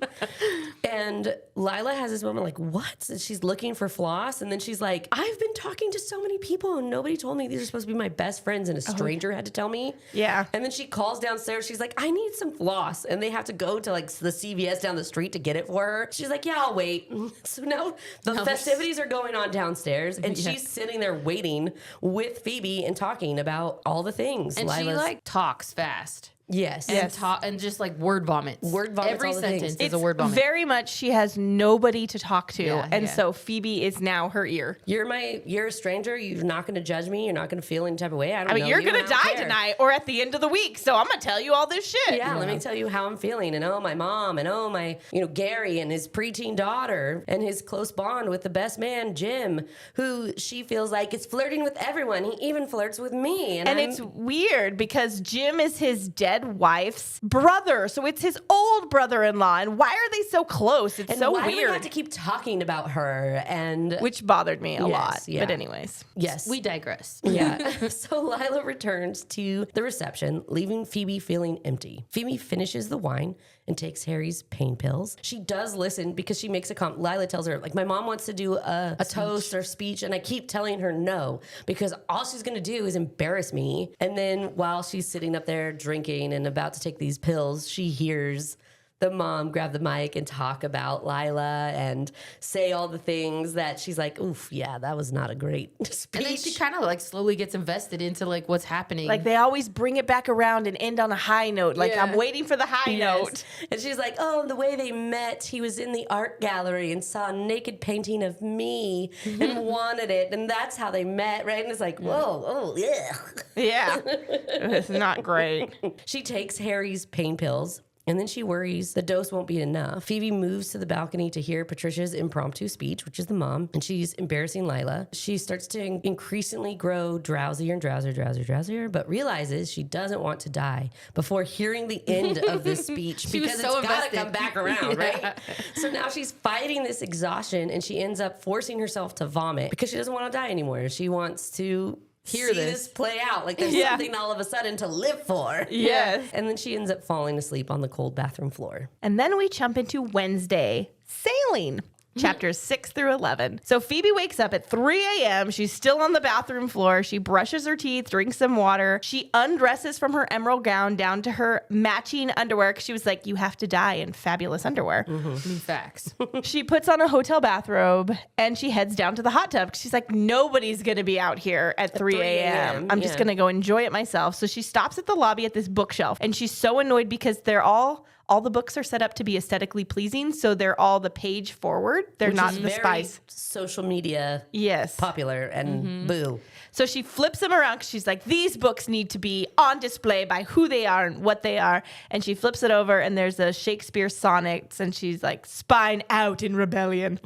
Speaker 1: And Lila has this moment like, what? And she's looking for floss. And then she's like, I've been talking to so many people and nobody told me these are supposed to be my best friends. And a stranger had to tell me.
Speaker 2: Yeah.
Speaker 1: And then she calls downstairs. She's like, I need some floss. And they have to go to like the CVS down the street to get it for her. She's like, yeah, I'll wait. So now the festivities are going on downstairs. And she's sitting there waiting with Phoebe and talking about all the things.
Speaker 3: And she like talks fast.
Speaker 1: Yes.
Speaker 3: And just like word vomits.
Speaker 1: Word vomits
Speaker 3: Every
Speaker 1: all the
Speaker 3: sentence
Speaker 1: things.
Speaker 3: is a word vomit.
Speaker 2: Very much she has nobody to talk to.
Speaker 3: Yeah,
Speaker 2: and
Speaker 3: yeah.
Speaker 2: so Phoebe is now her ear.
Speaker 1: You're a stranger. You're not going to judge me. You're not going to feel any type of way. I
Speaker 2: I mean,
Speaker 1: know
Speaker 2: you're
Speaker 1: you,
Speaker 2: going
Speaker 1: and
Speaker 2: to
Speaker 1: I don't
Speaker 2: die
Speaker 1: care.
Speaker 2: tonight or at the end of the week. So I'm going to tell you all this shit.
Speaker 1: Yeah, let me tell you how I'm feeling. And my mom, and my, Gary and his preteen daughter and his close bond with the best man, Jim, who she feels like is flirting with everyone. He even flirts with me.
Speaker 2: And it's weird because Jim is his dead wife's brother. So it's his old brother-in-law. And why are they so close? It's so
Speaker 1: why do we
Speaker 2: weird.
Speaker 1: have to keep talking about her? And
Speaker 2: Which bothered me a lot.
Speaker 1: yeah.
Speaker 2: But anyways.
Speaker 1: yes.
Speaker 3: We digress.
Speaker 1: Yeah. So Lila returns to the reception, leaving Phoebe feeling empty. Phoebe finishes the wine and takes Harry's pain pills. She does listen because she makes Lila tells her, like, my mom wants to do a toast or speech, and I keep telling her no because all she's going to do is embarrass me. And then while she's sitting up there drinking and about to take these pills, she hears the mom grab the mic and talk about Lila and say all the things that she's like, oof, yeah, that was not a great speech.
Speaker 3: And then she kind of like slowly gets invested into like what's happening.
Speaker 2: Like they always bring it back around and end on a high note. Like
Speaker 3: Yeah.
Speaker 2: I'm waiting for the high note.
Speaker 1: And she's like, oh, the way they met, he was in the art gallery and saw a naked painting of me and wanted it. And that's how they met, right? And it's like, whoa, oh, yeah.
Speaker 2: Yeah. It's not great.
Speaker 1: She takes Harry's pain pills. And then she worries the dose won't be enough. Phoebe moves to the balcony to hear Patricia's impromptu speech, which is the mom, and she's embarrassing Lila. She starts to increasingly grow drowsier and drowsier, but realizes she doesn't want to die before hearing the end of this speech
Speaker 3: She was
Speaker 1: because
Speaker 3: so
Speaker 1: it's got to
Speaker 3: invested.
Speaker 1: come back around, right? So now she's fighting this exhaustion, and she ends up forcing herself to vomit because she doesn't want to die anymore. She wants to see this play out. Like there's something all of a sudden to live for.
Speaker 2: Yes.
Speaker 1: And then she ends up falling asleep on the cold bathroom floor.
Speaker 2: And then we jump into Wednesday, sailing. Chapters 6 through 11. So Phoebe wakes up at 3 a.m. She's still on the bathroom floor. She brushes her teeth, drinks some water. She undresses from her emerald gown down to her matching underwear because she was like, you have to die in fabulous underwear.
Speaker 3: Facts.
Speaker 2: She puts on a hotel bathrobe and she heads down to the hot tub. She's like, nobody's going to be out here at 3 a.m. I'm just going to go enjoy it myself. So she stops at the lobby at this bookshelf and she's so annoyed because they're all the books are set up to be aesthetically pleasing. So they're all the page forward. They're
Speaker 1: Which
Speaker 2: not
Speaker 1: is
Speaker 2: the
Speaker 1: very
Speaker 2: spice.
Speaker 1: social media
Speaker 2: Yes.
Speaker 1: popular and boo.
Speaker 2: So she flips them around because she's like, these books need to be on display by who they are and what they are. And she flips it over and there's a Shakespeare sonnets and she's like, spine out in rebellion.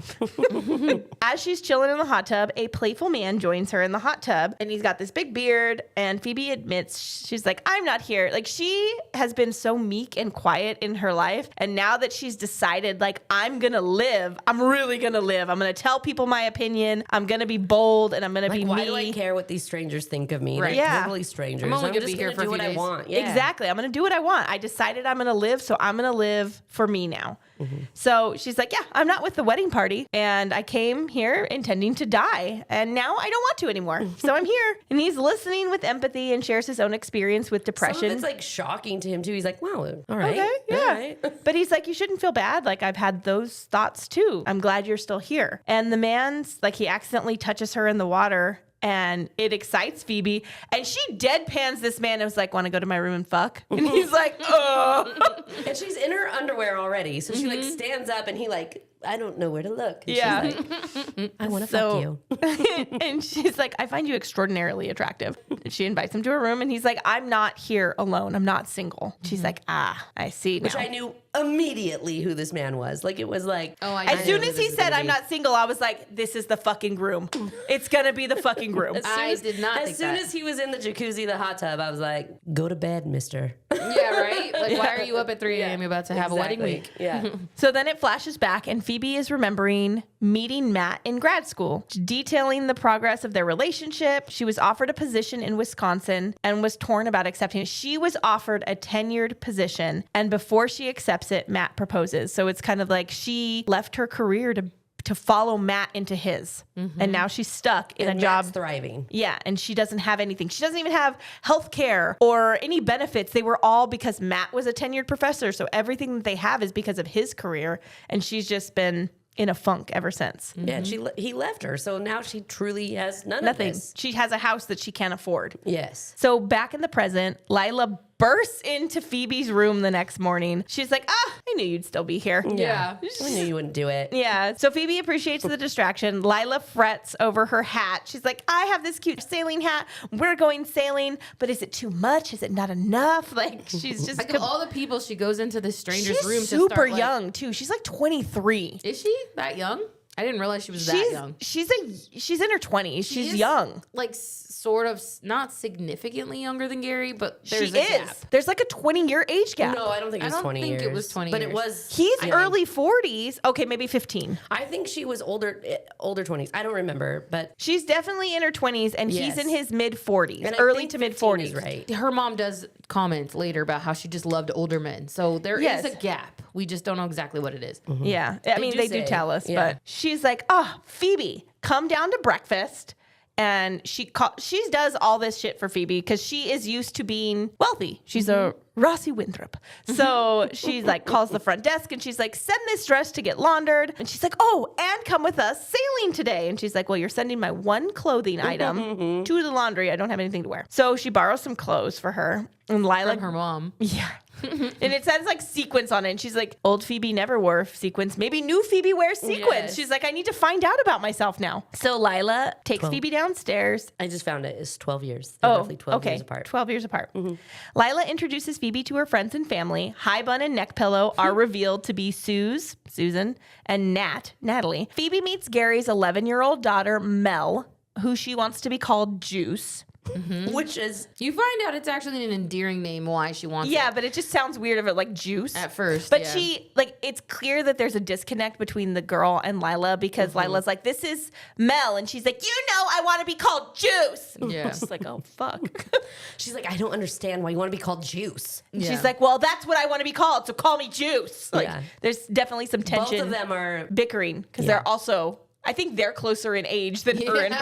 Speaker 2: As she's chilling in the hot tub, a playful man joins her in the hot tub and he's got this big beard. And Phoebe admits, she's like, I'm not here. Like she has been so meek and quiet in her life. And now that she's decided, like, I'm going to live, I'm really going to live. I'm going to tell people my opinion. I'm going to be bold and I'm going to be
Speaker 1: Why
Speaker 2: me.
Speaker 1: do I care what these strangers think of me?
Speaker 3: Right.
Speaker 1: They're
Speaker 2: Yeah.
Speaker 1: totally strangers.
Speaker 3: I'm only gonna
Speaker 1: just
Speaker 3: be here
Speaker 1: gonna
Speaker 3: for a
Speaker 1: do
Speaker 3: few
Speaker 1: what
Speaker 3: days.
Speaker 1: I want. Yeah.
Speaker 2: Exactly. I'm going to do what I want. I decided I'm going to live, so I'm going to live for me now. So she's like, yeah, I'm not with the wedding party. And I came here intending to die. And now I don't want to anymore. So I'm here. And he's listening with empathy and shares his own experience with
Speaker 1: Some
Speaker 2: depression.
Speaker 1: of it's like shocking to him too. He's like, wow, all right.
Speaker 2: Okay, yeah.
Speaker 1: All right.
Speaker 2: But he's like, you shouldn't feel bad. Like, I've had those thoughts too. I'm glad you're still here. And the man's like, he accidentally touches her in the water and it excites Phoebe. And she deadpans this man and was like, want to go to my room and fuck? And he's like, oh.
Speaker 1: And she's in her underwear already. So she like stands up and he like, I don't know where to look. And
Speaker 2: Yeah.
Speaker 1: she's like, I want to fuck you.
Speaker 2: And she's like, I find you extraordinarily attractive. She invites him to her room and he's like, I'm not here alone. I'm not single. She's like, I see now.
Speaker 1: Which I knew immediately who this man was. Like it was like,
Speaker 3: Oh, I
Speaker 2: As
Speaker 3: know
Speaker 2: soon
Speaker 1: who
Speaker 2: as
Speaker 1: this
Speaker 2: he
Speaker 1: is
Speaker 2: said,
Speaker 1: gonna
Speaker 2: I'm
Speaker 1: be.
Speaker 2: not single, I was like, this is the fucking groom. It's going to be the fucking groom.
Speaker 3: I did not
Speaker 1: As
Speaker 3: think
Speaker 1: soon
Speaker 3: that.
Speaker 1: as he was in the jacuzzi, the hot tub, I was like, go to bed, mister.
Speaker 3: Yeah, right? Like, why are you up at 3 a.m.? You're about to have a wedding week.
Speaker 1: Yeah.
Speaker 2: So then it flashes back and Phoebe is remembering meeting Matt in grad school, detailing the progress of their relationship. She was offered a position in Wisconsin and was torn about accepting it. She was offered a tenured position, and before she accepts it, Matt proposes. So it's kind of like she left her career to follow Matt into his. And now she's stuck in a job.
Speaker 1: Matt's thriving.
Speaker 2: Yeah, and she doesn't have anything. She doesn't even have health care or any benefits. They were all because Matt was a tenured professor. So everything that they have is because of his career. And she's just been in a funk ever since.
Speaker 1: Yeah, he left her. So now she truly has
Speaker 2: Nothing.
Speaker 1: of this.
Speaker 2: She has a house that she can't afford.
Speaker 1: Yes.
Speaker 2: So back in the present, Lila bursts into Phoebe's room the next morning. She's like, I knew you'd still be here.
Speaker 3: Yeah.
Speaker 1: I knew you wouldn't do it.
Speaker 2: Yeah. So Phoebe appreciates the distraction. Lila frets over her hat. She's like, I have this cute sailing hat. We're going sailing, but is it too much? Is it not enough? Like, she's just
Speaker 3: Like of all the people, she goes into this stranger's
Speaker 2: she's
Speaker 3: room to
Speaker 2: super
Speaker 3: start, like,
Speaker 2: young too. She's like 23.
Speaker 3: Is she that young? I didn't realize she was that young.
Speaker 2: She's in her 20s. She's
Speaker 3: is,
Speaker 2: young.
Speaker 3: Like sort of not significantly younger than Gary, but there's
Speaker 2: She
Speaker 3: a
Speaker 2: is.
Speaker 3: gap.
Speaker 2: There's like a 20-year age gap.
Speaker 1: No, I don't think it was 20 years.
Speaker 3: it was 20
Speaker 1: But
Speaker 3: years.
Speaker 1: it was.
Speaker 2: He's early 40s. Okay, maybe 15.
Speaker 1: I think she was older 20s. I don't remember, but.
Speaker 2: She's definitely in her 20s, and he's
Speaker 1: Yes.
Speaker 2: in his mid 40s,
Speaker 1: And I
Speaker 2: early
Speaker 1: think
Speaker 2: to mid
Speaker 1: 15 is
Speaker 2: 40s.
Speaker 1: right.
Speaker 3: Her mom does comment later about how she just loved older men. So there is
Speaker 2: Yes.
Speaker 3: a gap. We just don't know exactly what it is.
Speaker 2: Yeah, I mean, they do
Speaker 1: say,
Speaker 2: tell us,
Speaker 1: yeah.
Speaker 2: but she's like, Phoebe, come down to breakfast. And she does all this shit for Phoebe because she is used to being wealthy. She's a Rossi Winthrop. So she's like, calls the front desk and she's like, send this dress to get laundered. And she's like, and come with us sailing today. And she's like, well, you're sending my one clothing item to the laundry. I don't have anything to wear. So she borrows some clothes for her. And Lila,
Speaker 3: From her mom.
Speaker 2: yeah. And it says like sequins on it. And she's like, old Phoebe never wore sequins. Maybe new Phoebe wears sequins.
Speaker 3: Yes.
Speaker 2: She's like, I need to find out about myself now. So Lila takes
Speaker 1: 12.
Speaker 2: Phoebe downstairs.
Speaker 1: I just found it. It's 12 years. They're roughly 12 years apart.
Speaker 2: 12 years apart. Lila introduces Phoebe to her friends and family. High Bun and Neck Pillow are revealed to be Susan, and Natalie. Phoebe meets Gary's 11-year-old daughter, Mel, who she wants to be called Juice.
Speaker 1: Which is.
Speaker 3: You find out it's actually an endearing name why she wants
Speaker 2: Yeah,
Speaker 3: it
Speaker 2: but it just sounds weird of it like Juice.
Speaker 3: at first.
Speaker 2: But
Speaker 3: yeah.
Speaker 2: it's clear that there's a disconnect between the girl and Lila because Lila's like, this is Mel. And she's like, I want to be called Juice.
Speaker 3: Yeah.
Speaker 2: She's like, oh, fuck.
Speaker 1: She's like, I don't understand why you want to be called Juice.
Speaker 3: Yeah.
Speaker 2: She's like, well, that's what I want to be called. So call me Juice. Like,
Speaker 1: Yeah.
Speaker 2: there's definitely some tension.
Speaker 1: Both of them are.
Speaker 2: bickering because
Speaker 1: Yeah.
Speaker 2: they're also, I think they're closer in age than her and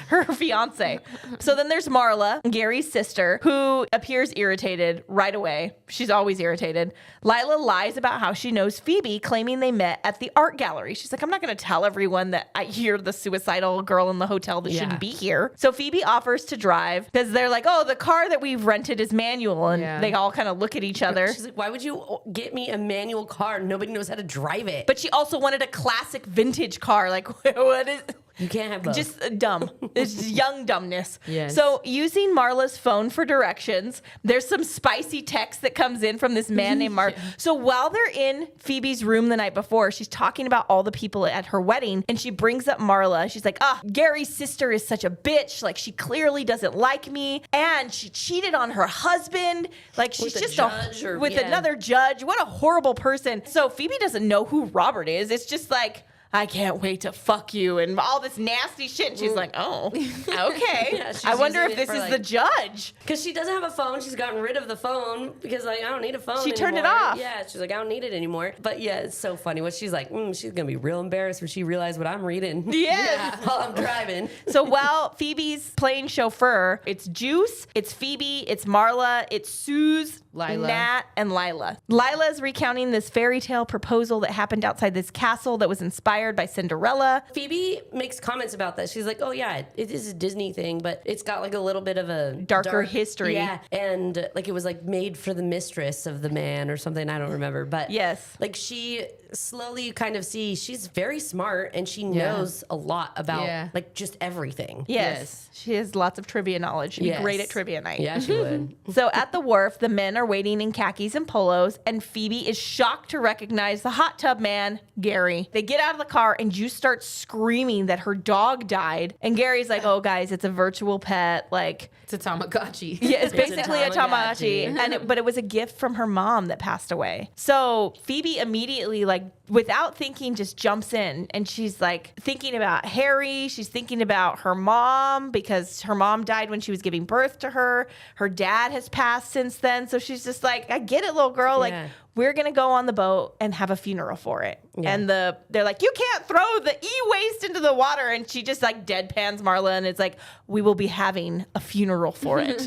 Speaker 2: her fiance. So then there's Marla, Gary's sister, who appears irritated right away. She's always irritated. Lila lies about how she knows Phoebe, claiming they met at the art gallery. She's like, I'm not going to tell everyone that you're the suicidal girl in the hotel that shouldn't be here. So Phoebe offers to drive because they're like, the car that we've rented is manual. And they all kind of look at each other.
Speaker 1: She's like, why would you get me a manual car? Nobody knows how to drive it.
Speaker 2: But she also wanted a classic vintage car. Like, what is...
Speaker 1: you can't have both.
Speaker 2: Just dumb. It's just young dumbness.
Speaker 3: Yes.
Speaker 2: So using Marla's phone for directions, there's some spicy text that comes in from this man named Mark. So while they're in Phoebe's room the night before, she's talking about all the people at her wedding, and she brings up Marla. She's like, Gary's sister is such a bitch. Like, she clearly doesn't like me, and she cheated on her husband. Like, she's
Speaker 1: With a
Speaker 2: just
Speaker 1: judge
Speaker 2: with another judge. What a horrible person. So Phoebe doesn't know who Robert is. It's just like, I can't wait to fuck you and all this nasty shit. And she's like, oh, okay.
Speaker 1: Yeah, she's
Speaker 2: I wonder
Speaker 1: using
Speaker 2: if
Speaker 1: it
Speaker 2: this
Speaker 1: for,
Speaker 2: is
Speaker 1: like-
Speaker 2: the judge.
Speaker 1: Because she doesn't have a phone. She's gotten rid of the phone because, like, I don't need a phone
Speaker 2: She turned it
Speaker 1: anymore.
Speaker 2: off.
Speaker 1: Yeah, she's like, I don't need it anymore. But, yeah, it's so funny. What she's like, she's going to be real embarrassed when she realizes what I'm reading.
Speaker 2: Yes.
Speaker 1: While I'm driving.
Speaker 2: So while Phoebe's playing chauffeur, it's Juice, it's Phoebe, it's Marla, it's Suze,
Speaker 3: Lila.
Speaker 2: Nat, and Lila. Lila's recounting this fairy tale proposal that happened outside this castle that was inspired by Cinderella.
Speaker 1: Phoebe makes comments about that. She's like, oh, yeah, it is a Disney thing, but it's got, like, a little bit of a
Speaker 2: Darker history.
Speaker 1: Yeah, and, like, it was, like, made for the mistress of the man or something. I don't remember. But,
Speaker 2: Yes.
Speaker 1: like, she slowly kind of see she's very smart and she knows a lot about, like, just everything.
Speaker 2: Yes. She has lots of trivia knowledge. She'd be
Speaker 1: Yes.
Speaker 2: great at trivia night.
Speaker 1: Yeah, she would.
Speaker 2: So at the wharf, the men are waiting in khakis and polos, and Phoebe is shocked to recognize the hot tub man, Gary. They get out of the car, and Juice starts screaming that her dog died. And Gary's like, oh, guys, it's a virtual pet. Like,
Speaker 3: It's a Tamagotchi.
Speaker 2: yeah, it's basically a
Speaker 1: Tamagotchi.
Speaker 2: Tamagotchi. But it was a gift from her mom that passed away. So Phoebe immediately, like, without thinking, just jumps in. And she's like thinking about Harry. She's thinking about her mom because her mom died when she was giving birth to her. Her dad has passed since then. So she's just like, I get it, little girl. Like, we're going to go on the boat and have a funeral for it. Yeah. And they're like, you can't throw the e-waste into the water. And she just like deadpans Marla. And it's like, we will be having a funeral for it.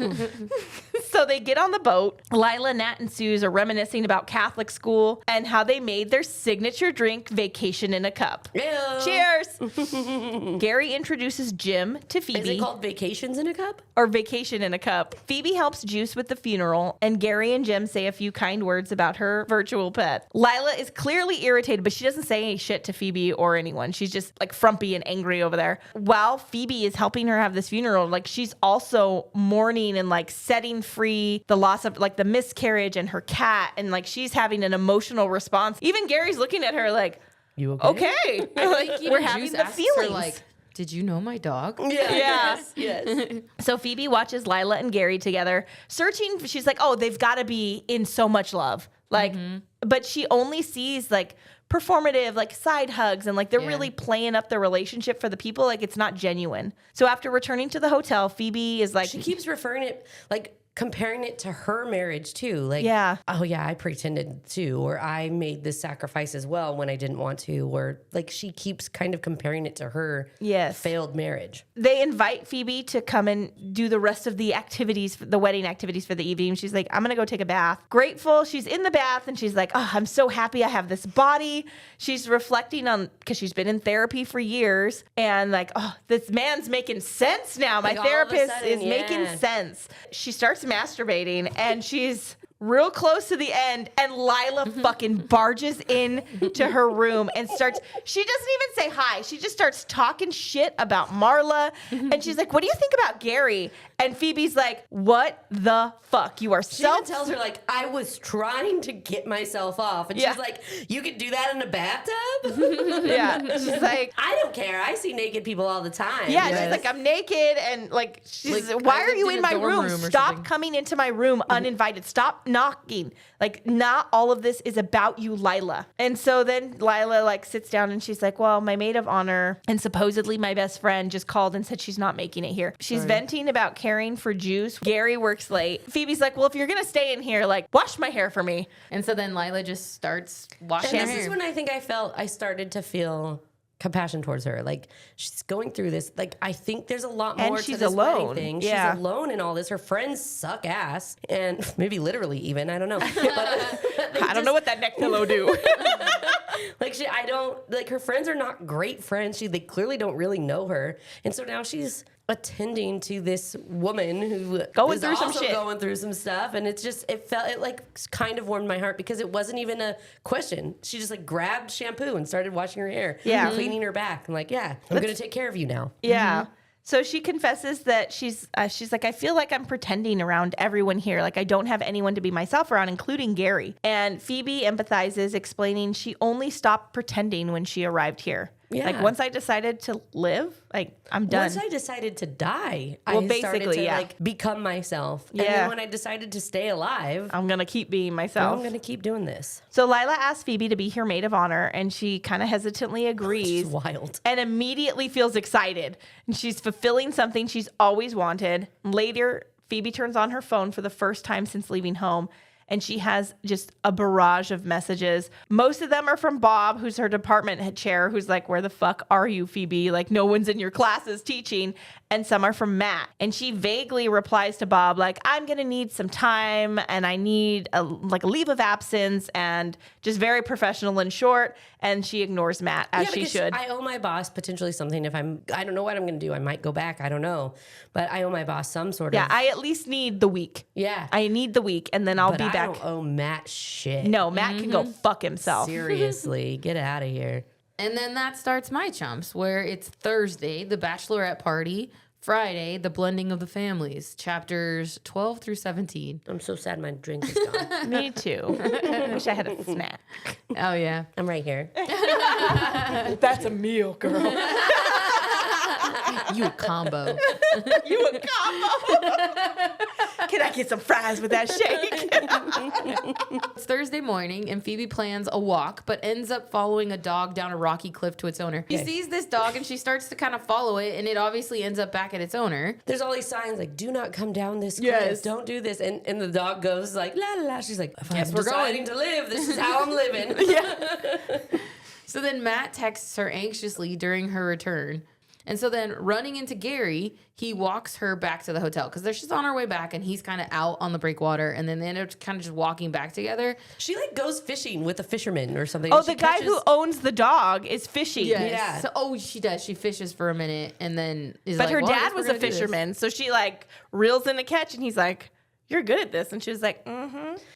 Speaker 2: So they get on the boat. Lila, Nat, and Suze are reminiscing about Catholic school and how they made their signature drink, Vacation in a Cup.
Speaker 1: Ew.
Speaker 2: Cheers. Gary introduces Jim to Phoebe.
Speaker 1: Is it called Vacations in a Cup?
Speaker 2: Or Vacation in a Cup. Phoebe helps Juice with the funeral, and Gary and Jim say a few kind words about her virtual pet. Lila is clearly irritated, but she doesn't say any shit to Phoebe or anyone. She's just like frumpy and angry over there. While Phoebe is helping her have this funeral, like she's also mourning and like setting free the loss of like the miscarriage and her cat, and like she's having an emotional response. Even Gary's looking at her like,
Speaker 1: you okay?
Speaker 2: Okay. Like, we're having the feelings.
Speaker 3: Her, like, did you know my dog?
Speaker 2: Yeah.
Speaker 1: Yes.
Speaker 2: So Phoebe watches Lila and Gary together, searching. She's like, oh, they've got to be in so much love. Like, but she only sees like performative, like side hugs, and like they're really playing up the relationship for the people. Like, it's not genuine. So after returning to the hotel, Phoebe is like,
Speaker 1: she keeps referring it, like comparing it to her marriage too. Like, oh yeah, I pretended to, or I made this sacrifice as well when I didn't want to, or like she keeps kind of comparing it to her failed marriage.
Speaker 2: They invite Phoebe to come and do the rest of the activities, the wedding activities for the evening. She's like, I'm going to go take a bath. Grateful. She's in the bath and she's like, oh, I'm so happy I have this body. She's reflecting on, because she's been in therapy for years, and like, oh, this man's making sense now. My therapist is making sense. She starts masturbating and she's real close to the end, and Lila fucking barges in to her room and starts, she doesn't even say hi. She just starts talking shit about Marla. And she's like, what do you think about Gary? And Phoebe's like, what the fuck? You are
Speaker 1: She even tells her, like, I was trying to get myself off. And she's like, you could do that in a bathtub?
Speaker 2: Yeah. She's like,
Speaker 1: I don't care. I see naked people all the time.
Speaker 2: Yeah, she's like, I'm naked. And like, she's like, why are you in my room? Stop coming into my room uninvited. Stop knocking. Like, not all of this is about you, Lila. And so then Lila like sits down and she's like, well, my maid of honor and supposedly my best friend just called and said she's not making it here. She's venting about caring for Juice. Gary works late. Phoebe's like, well, if you're gonna stay in here, like, wash my hair for me.
Speaker 3: And so then Lila just starts washing her hair.
Speaker 1: This is when I think I started to feel compassion towards her. Like, she's going through this. Like, I think there's a lot more to this wedding thing. She's alone in all this. Her friends suck ass, and maybe literally even. I don't know. But
Speaker 2: I don't know what that neck pillow do.
Speaker 1: Like, her friends are not great friends. They clearly don't really know her, and so now she's attending to this woman who
Speaker 2: going through
Speaker 1: some stuff, and it like kind of warmed my heart because it wasn't even a question. She just like grabbed shampoo and started washing her hair, cleaning her back, and like, I'm gonna take care of you now.
Speaker 2: So she confesses that she's like, I feel like I'm pretending around everyone here. Like, I don't have anyone to be myself around, including Gary. And Phoebe empathizes, explaining she only stopped pretending when she arrived here. Yeah. Like, once I decided to live, like, I'm done.
Speaker 1: Once I decided to die, I started to like become myself. And then when I decided to stay alive,
Speaker 2: I'm going to keep being myself.
Speaker 1: I'm going to keep doing this.
Speaker 2: So Lila asks Phoebe to be her maid of honor, and she kind of hesitantly agrees.
Speaker 1: It's wild.
Speaker 2: And immediately feels excited. And she's fulfilling something she's always wanted. Later, Phoebe turns on her phone for the first time since leaving home, and she has just a barrage of messages. Most of them are from Bob, who's her department head chair, who's like, where the fuck are you, Phoebe? Like, no one's in your classes teaching. And some are from Matt. And she vaguely replies to Bob, like, I'm going to need some time, and I need a leave of absence, and just very professional and short. And she ignores Matt, as she should.
Speaker 1: I owe my boss potentially something. I don't know what I'm going to do. I might go back. I don't know. But I owe my boss some sort of.
Speaker 2: Yeah, I at least need the week.
Speaker 1: Yeah.
Speaker 2: I need the week, and then I'll be back.
Speaker 1: I don't owe Matt shit.
Speaker 2: No, Matt can go fuck himself.
Speaker 1: Seriously, get out of here.
Speaker 3: And then that starts my chumps, where it's Thursday, the bachelorette party. Friday, the blending of the families, chapters 12 through 17.
Speaker 1: I'm so sad my drink is gone.
Speaker 2: Me too. Wish I had a snack.
Speaker 3: Oh, yeah.
Speaker 1: I'm right here.
Speaker 2: That's a meal, girl.
Speaker 3: You a combo.
Speaker 2: You a combo. Can I get some fries with that shake?
Speaker 3: It's Thursday morning, and Phoebe plans a walk, but ends up following a dog down a rocky cliff to its owner. She sees this dog, and she starts to kind of follow it, and it obviously ends up back at its owner.
Speaker 1: There's all these signs like, do not come down this cliff.
Speaker 3: Yes.
Speaker 1: Don't do this. And the dog goes like, la la la. She's like, if
Speaker 3: Guess
Speaker 1: I'm
Speaker 3: we're
Speaker 1: deciding
Speaker 3: going.
Speaker 1: to live, this is how I'm living.
Speaker 3: So then Matt texts her anxiously during her return. And so then running into Gary, he walks her back to the hotel because she's on her way back and he's kind of out on the breakwater. And then they end up kind of just walking back together.
Speaker 1: She like goes fishing with a fisherman or something.
Speaker 2: Oh,
Speaker 1: and she
Speaker 2: the guy who owns the dog is fishing.
Speaker 3: Yes.
Speaker 1: Yeah.
Speaker 3: So, she does. She fishes for a minute and then is
Speaker 2: But
Speaker 3: like,
Speaker 2: her
Speaker 3: well, I
Speaker 2: dad
Speaker 3: guess we're
Speaker 2: was a
Speaker 3: gonna do this.
Speaker 2: fisherman. So she like reels in a catch and he's like, you're good at this. And she was like,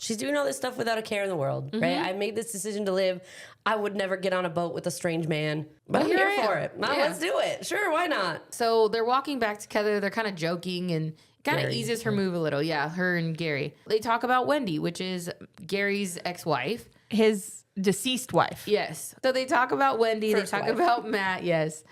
Speaker 1: She's doing all this stuff without a care in the world, right? I made this decision to live. I would never get on a boat with a strange man, but I'm
Speaker 3: here
Speaker 1: here
Speaker 3: I am.
Speaker 1: for it. Now
Speaker 3: Yeah.
Speaker 1: let's do it. Sure, why not?
Speaker 3: So they're walking back together. They're kind of joking and kind of
Speaker 1: Gary.
Speaker 3: eases her move a little. Yeah, her and Gary. They talk about Wendy, which is Gary's ex-wife.
Speaker 2: his deceased wife.
Speaker 3: Yes. So they talk about Wendy.
Speaker 1: First
Speaker 3: they talk
Speaker 1: wife.
Speaker 3: about Matt. Yes.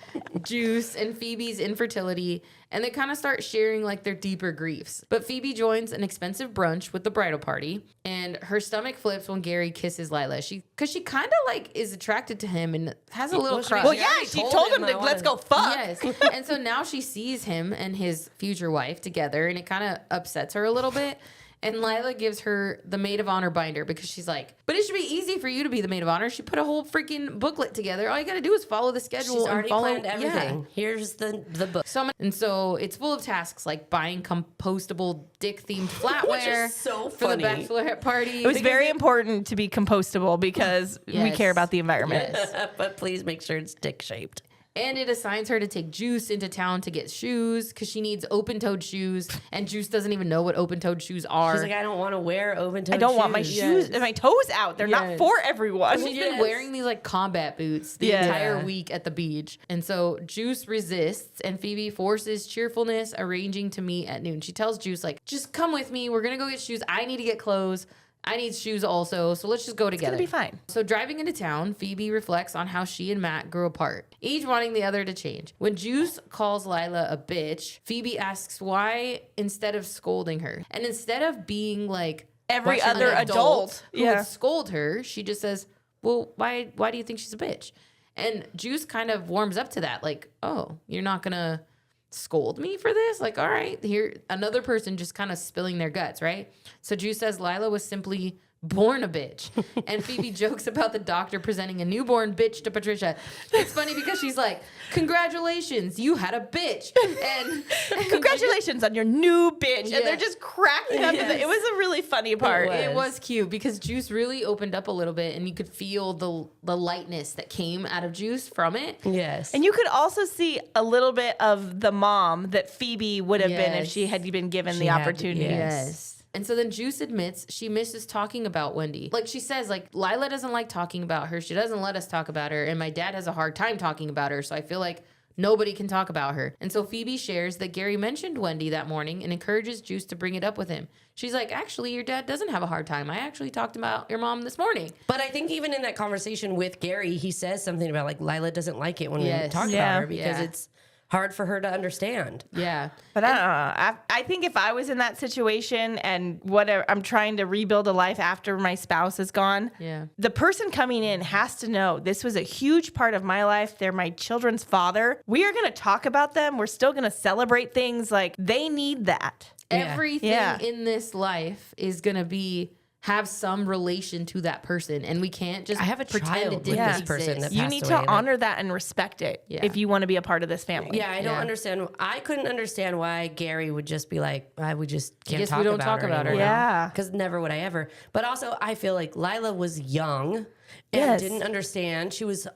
Speaker 3: Juice and Phoebe's infertility. And they kind of start sharing like their deeper griefs. But Phoebe joins an expensive brunch with the bridal party. And her stomach flips when Gary kisses Lila. Because she kind of like is attracted to him and has a little
Speaker 1: Well, she-
Speaker 3: crush.
Speaker 2: Well,
Speaker 1: She
Speaker 2: yeah,
Speaker 1: already
Speaker 2: she
Speaker 1: told
Speaker 2: told him
Speaker 1: him I
Speaker 2: to let's
Speaker 1: wanna-
Speaker 2: go fuck.
Speaker 3: Yes. And so now she sees him and his future wife together, and it kind of upsets her a little bit. And Lila gives her the maid of honor binder because she's like, but it should be easy for you to be the maid of honor. She put a whole freaking booklet together. All you got to do is follow the schedule.
Speaker 1: She's
Speaker 3: and
Speaker 1: already
Speaker 3: follow,
Speaker 1: planned everything. Here's the book.
Speaker 3: And so it's full of tasks like buying compostable dick-themed flatware
Speaker 1: is so
Speaker 3: for the
Speaker 1: funny.
Speaker 3: bachelorette party.
Speaker 2: It was very important to be compostable because we
Speaker 3: Yes.
Speaker 2: care about the environment.
Speaker 3: Yes.
Speaker 1: But please make sure it's dick shaped.
Speaker 3: And it assigns her to take Juice into town to get shoes because she needs open-toed shoes. And Juice doesn't even know what open-toed shoes are.
Speaker 1: She's like, I don't want to wear open-toed
Speaker 2: I don't want my
Speaker 1: shoes.
Speaker 2: shoes and my toes out. They're not
Speaker 3: Yes.
Speaker 2: for everyone.
Speaker 3: She's been wearing these like combat boots the
Speaker 2: Yeah.
Speaker 3: entire week at the beach. And so Juice resists and Phoebe forces cheerfulness, arranging to meet at noon. She tells Juice, like, just come with me. We're going to go get shoes. I need to get clothes. I need shoes also. So let's just go together.
Speaker 2: It'll be fine.
Speaker 3: So driving into town, Phoebe reflects on how she and Matt grew apart, each wanting the other to change. When Juice calls Lila a bitch, Phoebe asks why instead of scolding her. And instead of being like
Speaker 2: Every
Speaker 3: an
Speaker 2: other adult.
Speaker 3: who
Speaker 2: Yeah.
Speaker 3: would scold her, she just says, well, why do you think she's a bitch? And Juice kind of warms up to that, like, oh, you're not gonna scold me for this? Like, all right, here, another person just kind of spilling their guts, right? So Juice says Lila was simply born a bitch. And Phoebe jokes about the doctor presenting a newborn bitch to Patricia. It's funny because she's like, congratulations, you had a bitch. And
Speaker 2: Congratulations on your new bitch.
Speaker 3: Yeah.
Speaker 2: And they're just cracking up.
Speaker 3: Yes.
Speaker 2: It was a really funny part.
Speaker 3: It was cute because Juice really opened up a little bit and you could feel the lightness that came out of Juice from it.
Speaker 1: Yes.
Speaker 2: And you could also see a little bit of the mom that Phoebe would have been if
Speaker 3: Yes.
Speaker 2: she had been given
Speaker 1: She
Speaker 2: the
Speaker 1: had-
Speaker 2: opportunity.
Speaker 1: yes.
Speaker 3: And so then Juice admits she misses talking about Wendy. Like she says, like, Lila doesn't like talking about her. She doesn't let us talk about her. And my dad has a hard time talking about her. So I feel like nobody can talk about her. And so Phoebe shares that Gary mentioned Wendy that morning and encourages Juice to bring it up with him. She's like, actually, your dad doesn't have a hard time. I actually talked about your mom this morning.
Speaker 1: But I think even in that conversation with Gary, he says something about like Lila doesn't like it when we
Speaker 3: Yes.
Speaker 1: talk
Speaker 2: Yeah.
Speaker 1: about her because
Speaker 3: Yeah.
Speaker 1: it's hard for her to understand.
Speaker 3: Yeah.
Speaker 2: But I don't know. I think if I was in that situation and whatever, I'm trying to rebuild a life after my spouse is gone.
Speaker 3: Yeah.
Speaker 2: The person coming in has to know this was a huge part of my life. They're my children's father. We are going to talk about them. We're still going to celebrate things. Like they need that.
Speaker 1: Yeah.
Speaker 3: Everything
Speaker 2: Yeah.
Speaker 3: in this life is going to have some relation to that person. And we can't just
Speaker 1: I have a
Speaker 3: pretend
Speaker 1: child
Speaker 3: it
Speaker 1: with
Speaker 3: didn't
Speaker 1: this person
Speaker 3: exist.
Speaker 1: that
Speaker 2: You
Speaker 1: passed
Speaker 2: need
Speaker 1: away,
Speaker 2: to
Speaker 1: like-
Speaker 2: honor that and respect it
Speaker 3: Yeah.
Speaker 2: if you want to be a part of this family.
Speaker 1: Yeah, I don't
Speaker 3: Yeah.
Speaker 1: understand. I couldn't understand why Gary would just be like, we just can't
Speaker 3: guess
Speaker 1: talk
Speaker 3: we don't
Speaker 1: about
Speaker 3: talk
Speaker 1: her
Speaker 3: about her
Speaker 1: anymore.
Speaker 3: now.
Speaker 2: Yeah.
Speaker 1: Because never would I ever. But also, I feel like Lila was young and
Speaker 2: Yes.
Speaker 1: didn't understand. She was,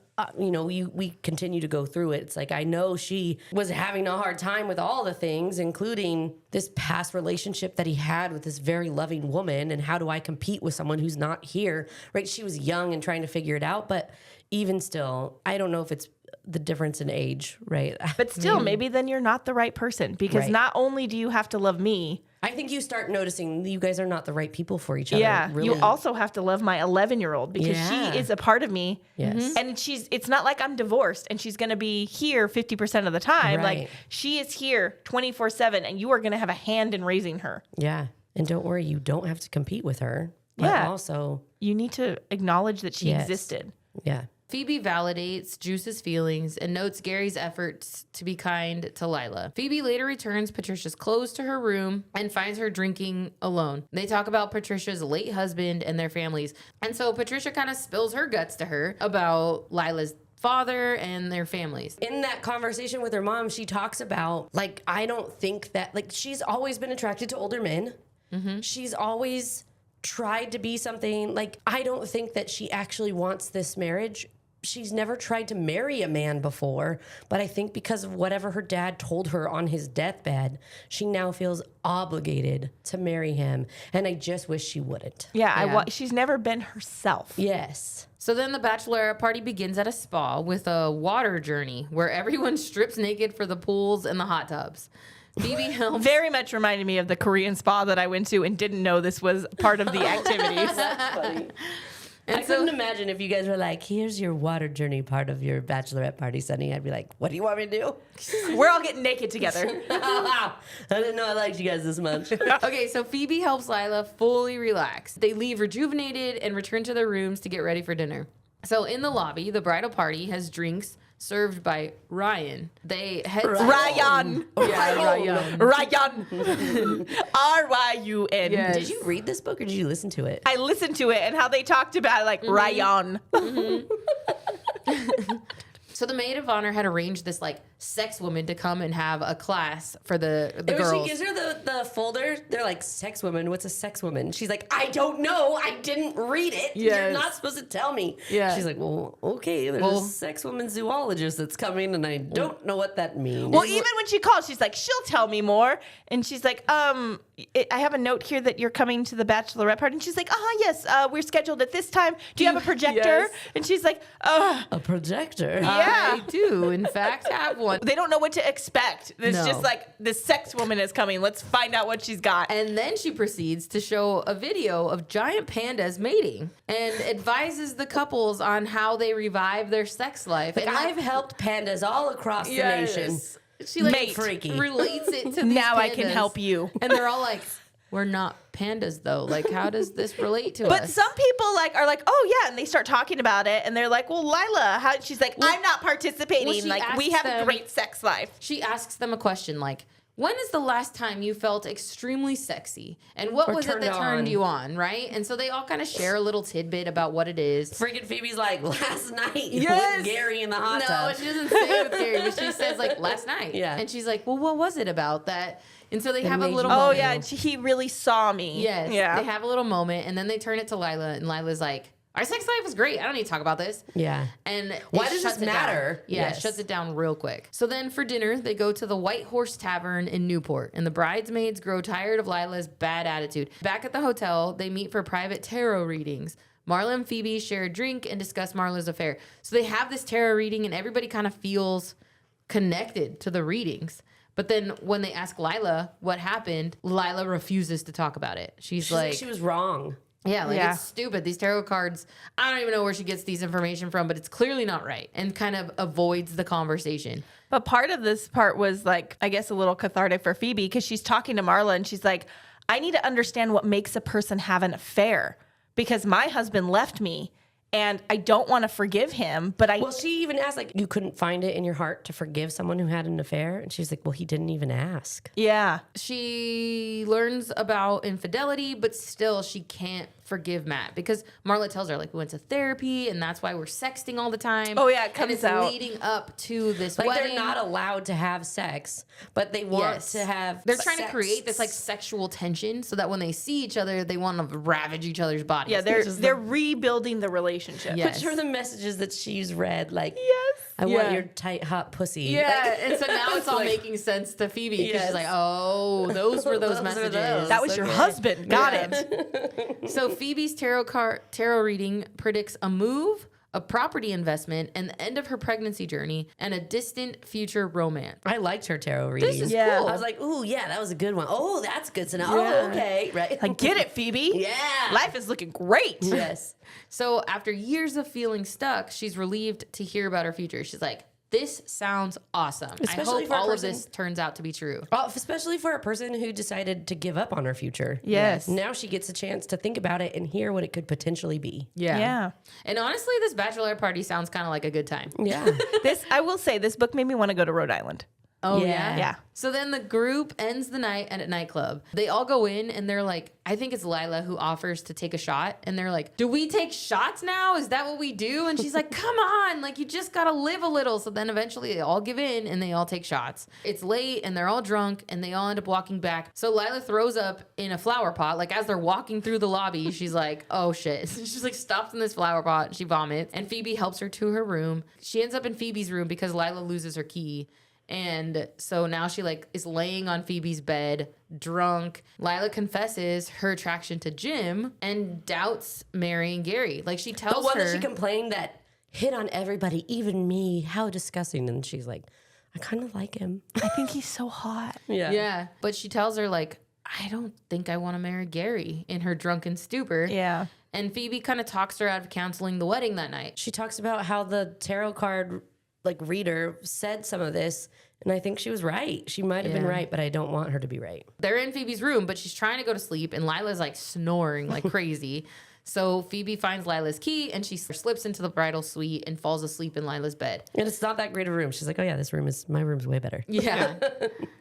Speaker 1: we continue to go through it. It's like, I know she was having a hard time with all the things, including this past relationship that he had with this very loving woman. And how do I compete with someone who's not here? Right? She was young and trying to figure it out. But even still, I don't know if it's the difference in age, right?
Speaker 2: But still, maybe then you're not the right person because
Speaker 1: Right.
Speaker 2: not only do you have to love me,
Speaker 1: I think you start noticing you guys are not the right people for each other.
Speaker 2: Yeah.
Speaker 1: Really.
Speaker 2: You also have to love my 11-year-old because
Speaker 1: Yeah.
Speaker 2: she is a part of me.
Speaker 1: Yes.
Speaker 2: And it's not like I'm divorced and she's going to be here 50% of the time.
Speaker 1: Right.
Speaker 2: Like she is here 24/7 and you are going to have a hand in raising her.
Speaker 1: Yeah. And don't worry, you don't have to compete with her. But
Speaker 2: Yeah.
Speaker 1: also,
Speaker 2: You need to acknowledge that she
Speaker 1: Yes.
Speaker 2: existed.
Speaker 1: yeah.
Speaker 3: Phoebe validates Juice's feelings and notes Gary's efforts to be kind to Lila. Phoebe later returns Patricia's clothes to her room and finds her drinking alone. They talk about Patricia's late husband and their families. And so Patricia kind of spills her guts to her about Lila's father and their families.
Speaker 1: In that conversation with her mom, she talks about, like, I don't think that, like, she's always been attracted to older men. She's always tried to be something. Like, I don't think that she actually wants this marriage. She's never tried to marry a man before, but I think because of whatever her dad told her on his deathbed, she now feels obligated to marry him. And I just wish she wouldn't.
Speaker 2: Yeah, she's never been herself.
Speaker 1: Yes.
Speaker 3: So then the bachelorette party begins at a spa with a water journey where everyone strips naked for the pools and the hot tubs. Phoebe helps.
Speaker 2: Very much reminded me of the Korean spa that I went to and didn't know this was part of the activities.
Speaker 1: That's funny.
Speaker 3: And
Speaker 1: I couldn't imagine if you guys were like, here's your water journey part of your bachelorette party, Sunny. I'd be like, what do you want me to do?
Speaker 2: We're all getting naked together.
Speaker 1: I didn't know I liked you guys this much.
Speaker 3: Okay, so Phoebe helps Lila fully relax. They leave rejuvenated and return to their rooms to get ready for dinner. So in the lobby, the bridal party has drinks served by Ryan. They head
Speaker 2: Ryan.
Speaker 3: Ryan.
Speaker 2: Ryan. R-Y-U-N.
Speaker 3: Yes.
Speaker 1: Did you read this book or did you listen to it?
Speaker 2: I listened to it and how they talked about it, like Ryan.
Speaker 3: So the maid of honor had arranged this like sex woman to come and have a class for the
Speaker 1: And
Speaker 3: girls.
Speaker 1: when she gives her the folder, they're like, sex woman, what's a sex woman? She's like, I don't know. I didn't read it. You're
Speaker 3: Yes.
Speaker 1: not supposed to tell me.
Speaker 3: Yeah.
Speaker 1: She's like, well, okay, there's a sex woman zoologist that's coming and I don't know what that means.
Speaker 2: Well, even when she calls, she's like, she'll tell me more. And she's like, I have a note here that you're coming to the bachelorette party. And she's like, yes, we're scheduled at this time. Do you have a projector?
Speaker 3: Yes.
Speaker 2: And she's like,
Speaker 1: a projector.
Speaker 2: Yeah.
Speaker 3: I do, in fact, have one.
Speaker 2: They don't know what to expect. It's
Speaker 3: No.
Speaker 2: just like, this sex woman is coming. Let's find out what she's got.
Speaker 3: And then she proceeds to show a video of giant pandas mating and advises the couples on how they revive their sex life.
Speaker 1: Like,
Speaker 3: And
Speaker 1: I've helped pandas all across the nation.
Speaker 3: She like
Speaker 1: Mate. Freaky.
Speaker 3: relates it to these
Speaker 2: Now I can
Speaker 3: pandas.
Speaker 2: help you.
Speaker 3: And they're all like, we're not pandas though. Like, how does this relate to
Speaker 2: But
Speaker 3: us?
Speaker 2: some people are like, oh yeah, and they start talking about it, and they're like, well, Lila, how? She's like, I'm not participating.
Speaker 3: she
Speaker 2: Like, we
Speaker 3: asks
Speaker 2: have a
Speaker 3: them-
Speaker 2: great sex life.
Speaker 3: She asks them a question like, when is the last time you felt extremely sexy? And what
Speaker 1: Or
Speaker 3: was it that
Speaker 1: turned
Speaker 3: turned
Speaker 1: on.
Speaker 3: you on, right? And so they all kind of share a little tidbit about what it is.
Speaker 1: Freaking Phoebe's like, last night
Speaker 3: Yes.
Speaker 1: with Gary in the hot
Speaker 3: No,
Speaker 1: tub.
Speaker 3: she doesn't say with Gary, but she says like last night.
Speaker 1: Yeah.
Speaker 3: And she's like, well, what was it about that? And so they have a
Speaker 1: made
Speaker 3: little
Speaker 1: you-
Speaker 2: Oh
Speaker 3: moment.
Speaker 2: yeah, he really saw me.
Speaker 3: Yes.
Speaker 2: Yeah.
Speaker 3: They have a little moment and then they turn it to Lila and Lila's like, our sex life is great. I don't need to talk about this.
Speaker 1: Yeah.
Speaker 3: And
Speaker 1: Why
Speaker 3: it
Speaker 1: does
Speaker 3: shuts
Speaker 1: this
Speaker 3: it down.
Speaker 1: matter?
Speaker 3: Yeah,
Speaker 1: Yes.
Speaker 3: it shuts it down real quick. So then for dinner, they go to the White Horse Tavern in Newport, and the bridesmaids grow tired of Lila's bad attitude. Back at the hotel, they meet for private tarot readings. Marla and Phoebe share a drink and discuss Marla's affair. So they have this tarot reading, and everybody kind of feels connected to the readings. But then when they ask Lila what happened, Lila refuses to talk about it. She's like,
Speaker 1: she was wrong.
Speaker 3: yeah, like
Speaker 2: Yeah.
Speaker 3: it's stupid. These tarot cards, I don't even know where she gets these information from, but it's clearly not right and kind of avoids the conversation.
Speaker 2: But part of this part was like, I guess, a little cathartic for Phoebe because she's talking to Marla and she's like, I need to understand what makes a person have an affair because my husband left me and I don't want to forgive him, but I.
Speaker 1: Well, she even asked, like, you couldn't find it in your heart to forgive someone who had an affair? And she's like, well, he didn't even ask.
Speaker 2: yeah.
Speaker 3: She learns about infidelity, but still she can't forgive Matt because Marla tells her, like, we went to therapy and that's why we're sexting all the time.
Speaker 2: Oh, yeah, it
Speaker 3: and
Speaker 2: comes
Speaker 3: it's
Speaker 2: out.
Speaker 3: leading up to this
Speaker 1: Like,
Speaker 3: wedding.
Speaker 1: they're not allowed to have sex, but they want
Speaker 3: Yes.
Speaker 1: to have
Speaker 3: They're trying to
Speaker 1: sex.
Speaker 3: create this like sexual tension so that when they see each other, they want to ravage each other's bodies.
Speaker 2: Yeah, they're rebuilding the relationship.
Speaker 3: Yes.
Speaker 1: Picture the messages that she's read, like,
Speaker 2: Yes.
Speaker 1: I want
Speaker 3: Yeah.
Speaker 1: your tight, hot pussy.
Speaker 3: Yeah,
Speaker 1: Like,
Speaker 3: and so now it's all
Speaker 1: like-
Speaker 3: making sense to Phoebe because
Speaker 1: Yes.
Speaker 3: she's like, "Oh, those were those
Speaker 1: Those are
Speaker 3: messages."
Speaker 1: those.
Speaker 2: That was your
Speaker 1: Okay.
Speaker 2: husband. Got
Speaker 3: Yeah.
Speaker 2: it.
Speaker 3: So Phoebe's tarot reading predicts a move, a property investment, and the end of her pregnancy journey, and a distant future romance.
Speaker 1: I liked her tarot reading.
Speaker 3: This is
Speaker 2: Yeah.
Speaker 3: cool.
Speaker 1: I was like, ooh, yeah, that was a good one. Oh, that's good to know.
Speaker 2: Yeah.
Speaker 1: Oh, okay. Right.
Speaker 2: I get it, Phoebe.
Speaker 1: Yeah.
Speaker 2: Life is looking great.
Speaker 1: Yes.
Speaker 3: So after years of feeling stuck, she's relieved to hear about her future. She's like, this sounds awesome.
Speaker 1: Especially
Speaker 3: I
Speaker 1: for a
Speaker 3: hope all of
Speaker 1: person-
Speaker 3: this turns out to be true.
Speaker 1: Well, especially for a person who decided to give up on her future.
Speaker 2: Yes.
Speaker 1: Now she gets a chance to think about it and hear what it could potentially be.
Speaker 2: Yeah.
Speaker 3: And honestly, this bachelor party sounds kind of like a good time.
Speaker 1: Yeah.
Speaker 2: I will say, this book made me want to go to Rhode Island.
Speaker 3: Oh,
Speaker 1: Yeah.
Speaker 2: Yeah.
Speaker 3: So then the group ends the night at a nightclub. They all go in and they're like, I think it's Lila who offers to take a shot. And they're like, do we take shots now? Is that what we do? And she's like, come on, like you just got to live a little. So then eventually they all give in and they all take shots. It's late and they're all drunk and they all end up walking back. So Lila throws up in a flower pot. Like as they're walking through the lobby, she's like, oh shit. She's like stops in this flower pot and she vomits. And Phoebe helps her to her room. She ends up in Phoebe's room because Lila loses her key. And so now she like is laying on Phoebe's bed, drunk. Lila confesses her attraction to Jim and doubts marrying Gary. Like she tells
Speaker 1: The one
Speaker 3: her,
Speaker 1: that she complained that hit on everybody, even me. How disgusting. And she's like, I kind of like him.
Speaker 2: I think he's so hot.
Speaker 3: yeah, but she tells her like, I don't think I want to marry Gary in her drunken stupor.
Speaker 2: Yeah.
Speaker 3: And Phoebe kind of talks her out of canceling the wedding that night.
Speaker 1: She talks about how the tarot card like reader said some of this, and I think she was right. She might have been
Speaker 3: Yeah.
Speaker 1: right, but I don't want her to be right.
Speaker 3: They're in Phoebe's room, but she's trying to go to sleep, and Lila's like snoring like crazy. So Phoebe finds Lila's key, and she slips into the bridal suite and falls asleep in Lila's bed.
Speaker 1: And it's not that great a room. She's like, oh yeah, my room's way better.
Speaker 3: Yeah.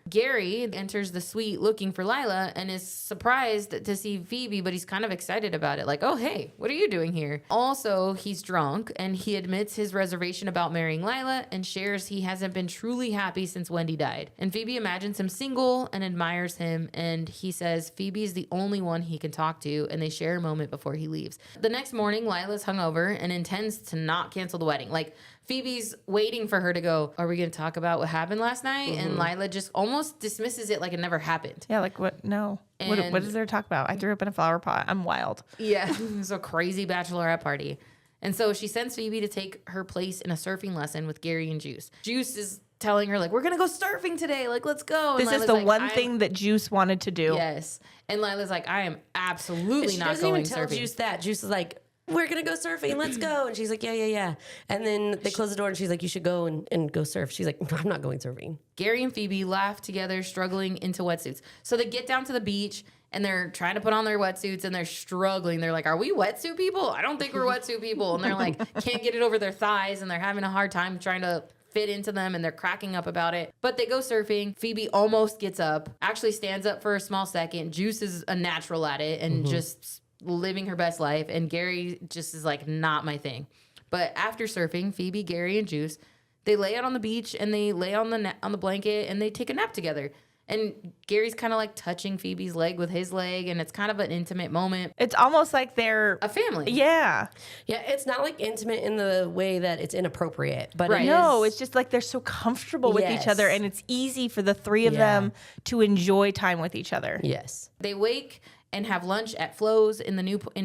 Speaker 3: Gary enters the suite looking for Lila and is surprised to see Phoebe, but he's kind of excited about it. Like, oh, hey, what are you doing here? Also, he's drunk and he admits his reservation about marrying Lila and shares he hasn't been truly happy since Wendy died. And Phoebe imagines him single and admires him. And he says Phoebe is the only one he can talk to, and they share a moment before he leaves. The next morning, Lila's hungover and intends to not cancel the wedding. Like, Phoebe's waiting for her to go, are we going to talk about what happened last night? And Lila just almost dismisses it like it never happened.
Speaker 2: Yeah, like what? No.
Speaker 3: And-
Speaker 2: What is there to talk about? I threw up in a flower pot. I'm wild.
Speaker 3: Yeah, it was a crazy bachelorette party. And so she sends Phoebe to take her place in a surfing lesson with Gary and Juice. Juice is telling her, like, we're going to go surfing today. Like, let's go. And
Speaker 2: This is
Speaker 3: Lila's
Speaker 2: the
Speaker 3: like,
Speaker 2: one thing that Juice wanted to do.
Speaker 3: Yes. And Lila's like, I am absolutely
Speaker 1: She
Speaker 3: not
Speaker 1: doesn't
Speaker 3: going
Speaker 1: even tell
Speaker 3: surfing.
Speaker 1: Juice that. Juice is like, we're going to go surfing. Let's go. And she's like, yeah. And then they close the door and she's like, you should go and go surf. She's like, I'm not going surfing.
Speaker 3: Gary and Phoebe laugh together, struggling into wetsuits. So they get down to the beach and they're trying to put on their wetsuits and they're struggling. They're like, are we wetsuit people? I don't think we're wetsuit people. And they're like, can't get it over their thighs and they're having a hard time trying to fit into them and they're cracking up about it. But they go surfing. Phoebe almost gets up, actually stands up for a small second. Juice is a natural at it and just living her best life. And Gary just is like, not my thing. But after surfing, Phoebe, Gary, and Juice, they lay out on the beach and they lay on the blanket and they take a nap together. And Gary's kind of like touching Phoebe's leg with his leg, and it's kind of an intimate moment.
Speaker 2: It's almost like they're
Speaker 3: A family.
Speaker 2: Yeah.
Speaker 1: Yeah, it's not like intimate in the way that it's inappropriate, but
Speaker 3: Right.
Speaker 1: it
Speaker 2: No,
Speaker 1: is-
Speaker 2: it's just like they're so comfortable with each
Speaker 1: Yes.
Speaker 2: other, and it's easy for the three of
Speaker 1: Yeah.
Speaker 2: them to enjoy time with each other.
Speaker 1: Yes.
Speaker 3: They wake and have lunch at Flo's in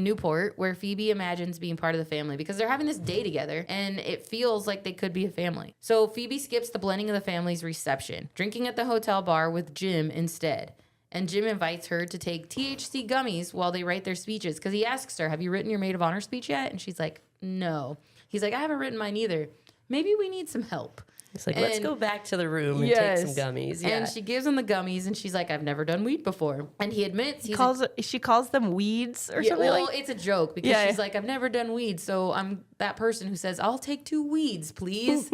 Speaker 3: Newport, where Phoebe imagines being part of the family because they're having this day together and it feels like they could be a family. So Phoebe skips the blending of the family's reception, drinking at the hotel bar with Jim instead. And Jim invites her to take THC gummies while they write their speeches because he asks her, have you written your maid of honor speech yet? And she's like, no. He's like, I haven't written mine either. Maybe we need some help.
Speaker 1: It's like, let's
Speaker 3: And-
Speaker 1: go back to the room and
Speaker 3: Yes.
Speaker 1: take some gummies. Yeah.
Speaker 3: And she gives him the gummies and she's like, I've never done weed before. And he admits
Speaker 2: She calls them weeds or
Speaker 3: yeah,
Speaker 2: something
Speaker 3: well,
Speaker 2: like.
Speaker 3: it's a joke because
Speaker 2: Yeah.
Speaker 3: she's like, I've never done weed, so I'm that person who says, I'll take 2 weeds, please.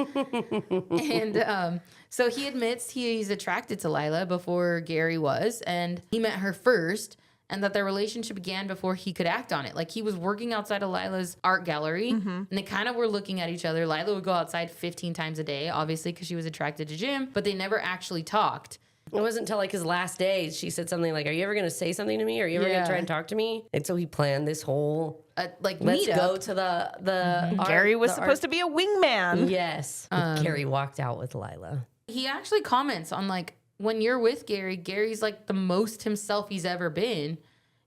Speaker 3: And so he admits he's attracted to Lila before Gary was, and he met her first, and that their relationship began before he could act on it. Like, he was working outside of Lila's art gallery, and they kind of were looking at each other. Lila would go outside 15 times a day, obviously, because she was attracted to Jim, but they never actually talked.
Speaker 1: It wasn't until like his last day she said something like, are you ever going to say something to me? Are you ever going
Speaker 3: Yeah.
Speaker 1: to try and talk to me? And so he planned this whole,
Speaker 3: Like,
Speaker 1: let's
Speaker 3: meetup.
Speaker 1: go to the art,
Speaker 2: Gary was
Speaker 1: the
Speaker 2: supposed to be a wingman.
Speaker 1: Yes. Gary walked out with Lila.
Speaker 3: He actually comments on, like, when you're with Gary, Gary's like the most himself he's ever been.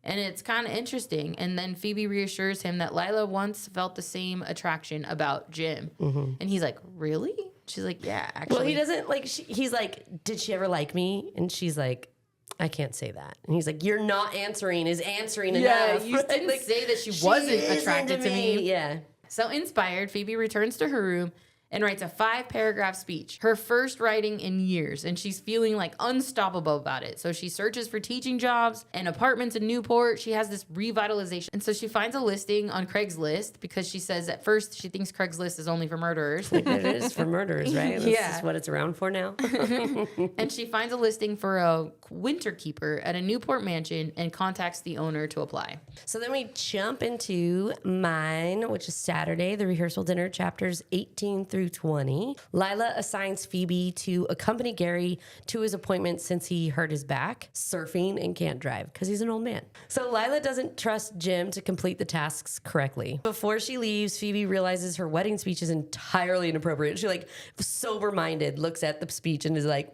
Speaker 3: And it's kind of interesting. And then Phoebe reassures him that Lila once felt the same attraction about Jim. And he's like, really? She's like, yeah, actually.
Speaker 1: Well, he doesn't like, he's like, did she ever like me? And she's like, I can't say that. And he's like, you're not answering is answering enough.
Speaker 3: You didn't
Speaker 1: Like,
Speaker 3: say that she wasn't attracted to me.
Speaker 1: Yeah.
Speaker 3: So inspired, Phoebe returns to her room and writes a 5-paragraph speech, her first writing in years, and she's feeling like unstoppable about it. So she searches for teaching jobs and apartments in Newport. She has this revitalization. And so she finds a listing on Craigslist because she says at first she thinks Craigslist is only for murderers.
Speaker 1: It is for murderers, right? That's what it's around for now.
Speaker 3: And she finds a listing for a winter keeper at a Newport mansion and contacts the owner to apply.
Speaker 1: So then we jump into mine, which is Saturday, the rehearsal dinner, chapters 18 through 20. Lila assigns Phoebe to accompany Gary to his appointment since he hurt his back, surfing, and can't drive because he's an old man. So Lila doesn't trust Jim to complete the tasks correctly. Before she leaves, Phoebe realizes her wedding speech is entirely inappropriate. She, like, sober-minded, looks at the speech and is like,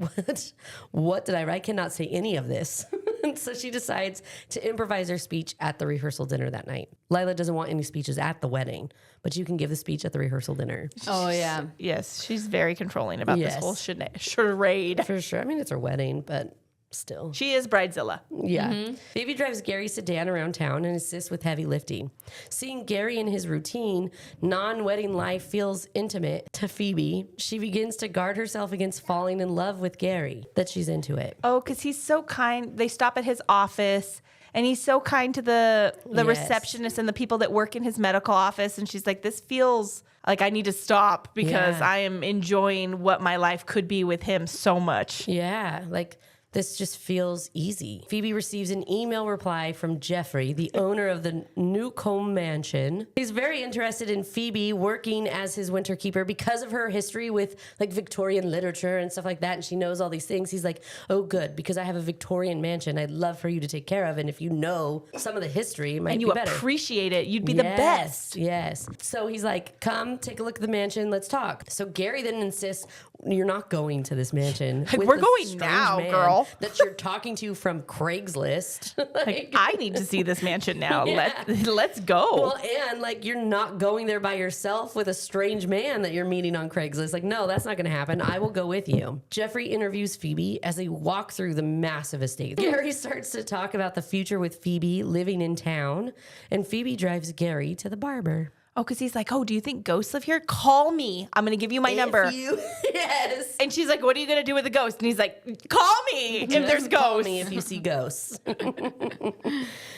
Speaker 1: what did I write? I cannot say any of this. And so she decides to improvise her speech at the rehearsal dinner that night. Lila doesn't want any speeches at the wedding, but you can give the speech at the rehearsal dinner.
Speaker 3: Oh, yeah.
Speaker 2: Yes, she's very controlling about this
Speaker 1: Yes.
Speaker 2: whole charade.
Speaker 1: For sure. I mean, it's her wedding, but still.
Speaker 2: She is Bridezilla.
Speaker 1: Yeah. Phoebe drives Gary's sedan around town and assists with heavy lifting. Seeing Gary in his routine, non-wedding life feels intimate to Phoebe. She begins to guard herself against falling in love with Gary, that she's into it.
Speaker 2: Oh, because he's so kind. They stop at his office, and he's so kind to the
Speaker 1: Yes.
Speaker 2: receptionist and the people that work in his medical office. And she's like, this feels like I need to stop because
Speaker 1: Yeah.
Speaker 2: I am enjoying what my life could be with him so much.
Speaker 1: Yeah, like this just feels easy. Phoebe receives an email reply from Jeffrey, the owner of the Newcomb Mansion. He's very interested in Phoebe working as his winter keeper because of her history with like Victorian literature and stuff like that. And she knows all these things. He's like, oh, good, because I have a Victorian mansion I'd love for you to take care of. And if you know some of the history, it might
Speaker 2: And
Speaker 1: be
Speaker 2: you
Speaker 1: better.
Speaker 2: appreciate it. You'd be the best.
Speaker 1: Yes. So he's like, come take a look at the mansion. Let's talk. So Gary then insists, you're not going to this mansion. with
Speaker 2: we're
Speaker 1: this
Speaker 2: going
Speaker 1: strange
Speaker 2: now,
Speaker 1: man
Speaker 2: girl.
Speaker 1: that you're talking to from Craigslist.
Speaker 2: Like, I need to see this mansion now.
Speaker 1: Yeah.
Speaker 2: Let's go.
Speaker 1: Well, and like you're not going there by yourself with a strange man that you're meeting on Craigslist. Like, no, that's not going to happen. I will go with you. Jeffrey interviews Phoebe as they walk through the massive estate. Gary starts to talk about the future with Phoebe living in town, and Phoebe drives Gary to the barber.
Speaker 2: Oh, because he's like, oh, do you think ghosts live here? Call me. I'm going to give you my number.
Speaker 1: Yes.
Speaker 2: And she's like, what are you going to do with the ghost? And he's like, call me if there's
Speaker 1: Call
Speaker 2: ghosts.
Speaker 1: me if you see ghosts.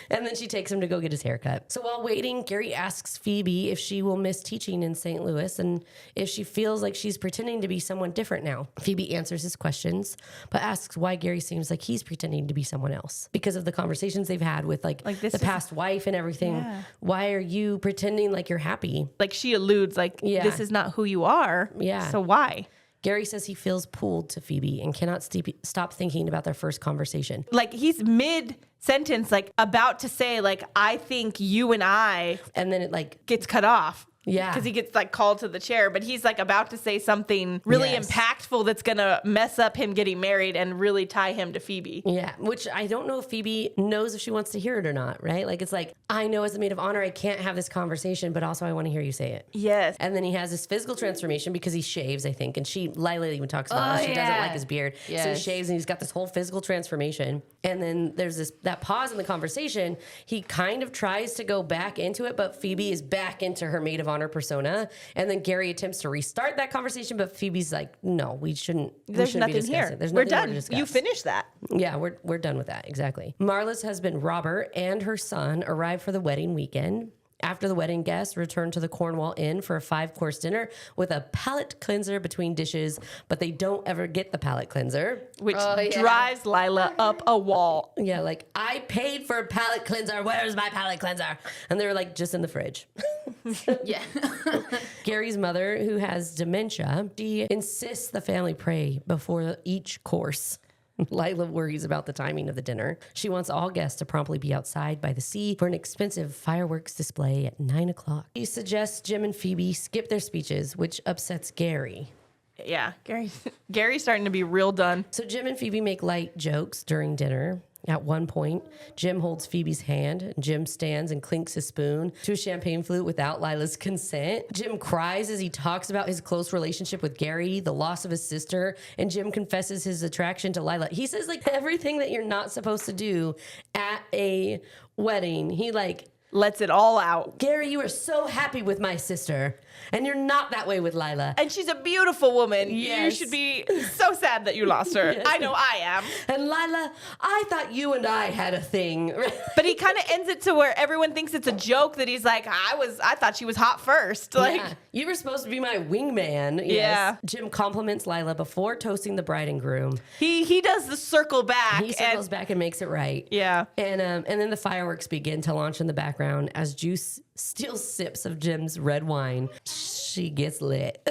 Speaker 1: And then she takes him to go get his haircut. So while waiting, Gary asks Phoebe if she will miss teaching in St. Louis and if she feels like she's pretending to be someone different now. Phoebe answers his questions, but asks why Gary seems like he's pretending to be someone else because of the conversations they've had with like
Speaker 2: this
Speaker 1: the
Speaker 2: is-
Speaker 1: past wife and everything.
Speaker 2: Yeah.
Speaker 1: Why are you pretending like you're happy?
Speaker 2: Like she alludes, like,
Speaker 1: Yeah.
Speaker 2: this is not who you are.
Speaker 1: Yeah.
Speaker 2: So why?
Speaker 1: Gary says he feels pulled to Phoebe and cannot stop thinking about their first conversation.
Speaker 2: Like he's mid sentence, like about to say, like, I think you and I,
Speaker 1: And then it like
Speaker 2: gets cut off.
Speaker 1: Yeah.
Speaker 2: Because he gets like called to the chair, but he's like about to say something really
Speaker 1: Yes.
Speaker 2: impactful that's going to mess up him getting married and really tie him to Phoebe.
Speaker 1: Yeah, which I don't know if Phoebe knows if she wants to hear it or not, right? Like, it's like, I know as a maid of honor, I can't have this conversation, but also I want to hear you say it.
Speaker 2: Yes.
Speaker 1: And then he has this physical transformation because he shaves, I think. And Lila even talks about how she doesn't like his beard. So he
Speaker 3: Yes.
Speaker 1: shaves and he's got this whole physical transformation. And then there's that pause in the conversation. He kind of tries to go back into it, but Phoebe is back into her maid of honor persona. And then Gary attempts to restart that conversation, but Phoebe's like, no, we shouldn't.
Speaker 2: There's
Speaker 1: be
Speaker 2: nothing
Speaker 1: discussing
Speaker 2: here.
Speaker 1: it. There's
Speaker 2: We're
Speaker 1: nothing more
Speaker 2: done.
Speaker 1: to discuss.
Speaker 2: You finished that.
Speaker 1: Yeah, we're done with that. Exactly. Marla's husband, Robert, and her son arrive for the wedding weekend. After the wedding guests return to the Cornwall Inn for a 5-course dinner with a palate cleanser between dishes, but they don't ever get the palate cleanser.
Speaker 2: Which
Speaker 3: Oh, yeah.
Speaker 2: drives Lila up a wall.
Speaker 1: Yeah, like, I paid for a palate cleanser. Where's my palate cleanser? And they were like, just in the fridge.
Speaker 3: Yeah.
Speaker 1: Gary's mother, who has dementia, she insists the family pray before each course. Lila worries about the timing of the dinner. She wants all guests to promptly be outside by the sea for an expensive fireworks display at 9 o'clock. She suggests Jim and Phoebe skip their speeches, which upsets Gary.
Speaker 2: Yeah. Gary's starting to be real done.
Speaker 1: So Jim and Phoebe make light jokes during dinner. At one point, Jim holds Phoebe's hand, and Jim stands and clinks his spoon to a champagne flute without Lila's consent. Jim cries as he talks about his close relationship with Gary, the loss of his sister, and Jim confesses his attraction to Lila. He says, like, everything that you're not supposed to do at a wedding. He, like,
Speaker 2: lets it all out.
Speaker 1: Gary, you were so happy with my sister, and you're not that way with Lila.
Speaker 2: And she's a beautiful woman.
Speaker 1: Yes.
Speaker 2: You should be so sad that you lost her.
Speaker 1: Yes.
Speaker 2: I know I am.
Speaker 1: And Lila, I thought you and I had a thing.
Speaker 2: But he kind of ends it to where everyone thinks it's a joke that he's like, I thought she was hot first. Like,
Speaker 1: yeah, you were supposed to be my wingman. Yes.
Speaker 2: Yeah.
Speaker 1: Jim compliments Lila before toasting the bride and groom.
Speaker 2: he does the circle back.
Speaker 1: He circles back and makes it right.
Speaker 2: Yeah.
Speaker 1: And then the fireworks begin to launch in the background as Juice steals sips of Jim's red wine. She gets lit.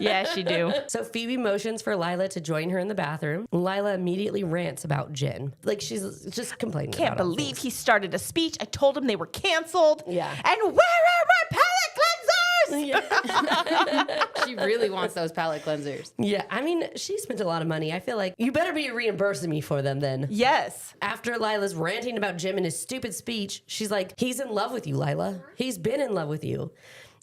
Speaker 2: Yeah, she do.
Speaker 1: So Phoebe motions for Lila to join her in the bathroom. Lila immediately rants about Jen. Like, she's just complaining
Speaker 2: Can't
Speaker 1: about all
Speaker 2: believe
Speaker 1: things.
Speaker 2: he started a speech. I told him they were canceled.
Speaker 1: Yeah.
Speaker 2: And where are my palate cleansers?
Speaker 1: Yeah.
Speaker 3: She really wants those palate cleansers.
Speaker 1: Yeah, I mean, she spent a lot of money. I feel like you better be reimbursing me for them then.
Speaker 2: Yes.
Speaker 1: After Lila's ranting about Jim and his stupid speech, she's like, he's in love with you, Lila. He's been in love with you.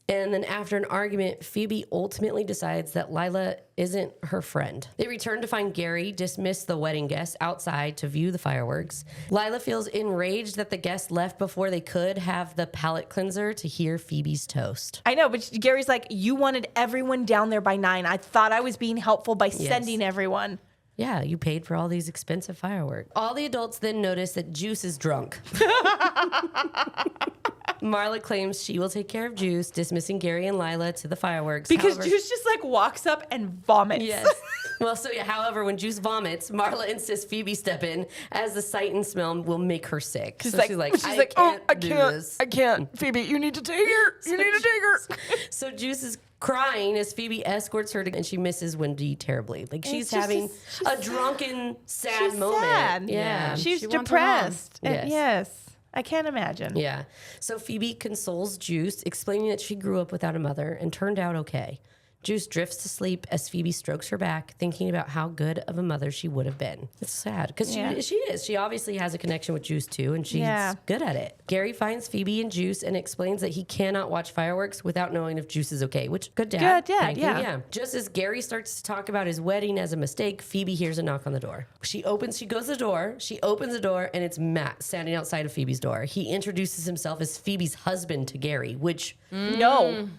Speaker 1: And then after an argument, Phoebe ultimately decides that Lila isn't her friend. They return to find Gary dismiss the wedding guests outside to view the fireworks. Lila feels enraged that the guests left before they could have the palate cleanser to hear Phoebe's toast.
Speaker 2: I know, but Gary's like, you wanted everyone down there by 9. I thought I was being helpful by sending everyone.
Speaker 1: Yeah, you paid for all these expensive fireworks. All the adults then notice that Juice is drunk. Marla claims she will take care of Juice, dismissing Gary and Lila to the fireworks.
Speaker 2: Because
Speaker 1: However,
Speaker 2: Juice just like walks up and vomits.
Speaker 1: Yes. Well, so yeah, however, when Juice vomits, Marla insists Phoebe step in as the sight and smell will make her sick.
Speaker 2: She's
Speaker 1: So
Speaker 2: like,
Speaker 1: she's like, I can't do this.
Speaker 2: I can't. Phoebe, you need to take her. You need to take her.
Speaker 1: So Juice is crying as Phoebe escorts her to, and she misses Wendy terribly. Like, she's
Speaker 2: just-
Speaker 1: having
Speaker 2: she's
Speaker 1: a drunken, sad
Speaker 2: She's
Speaker 1: moment.
Speaker 2: sad.
Speaker 1: Yeah.
Speaker 2: She's
Speaker 3: She wants her mom.
Speaker 2: depressed.
Speaker 1: Yes.
Speaker 2: Yes. I can't imagine.
Speaker 1: Yeah. So Phoebe consoles Juice, explaining that she grew up without a mother and turned out okay. Juice drifts to sleep as Phoebe strokes her back, thinking about how good of a mother she would have been. It's sad because she is. She obviously has a connection with Juice too, and she's good at it. Gary finds Phoebe and Juice and explains that he cannot watch fireworks without knowing if Juice is okay, which good dad.
Speaker 2: Good dad,
Speaker 1: Thank you,
Speaker 2: yeah.
Speaker 1: Just as Gary starts to talk about his wedding as a mistake, Phoebe hears a knock on the door. She opens the door, and it's Matt standing outside of Phoebe's door. He introduces himself as Phoebe's husband to Gary, which
Speaker 2: No.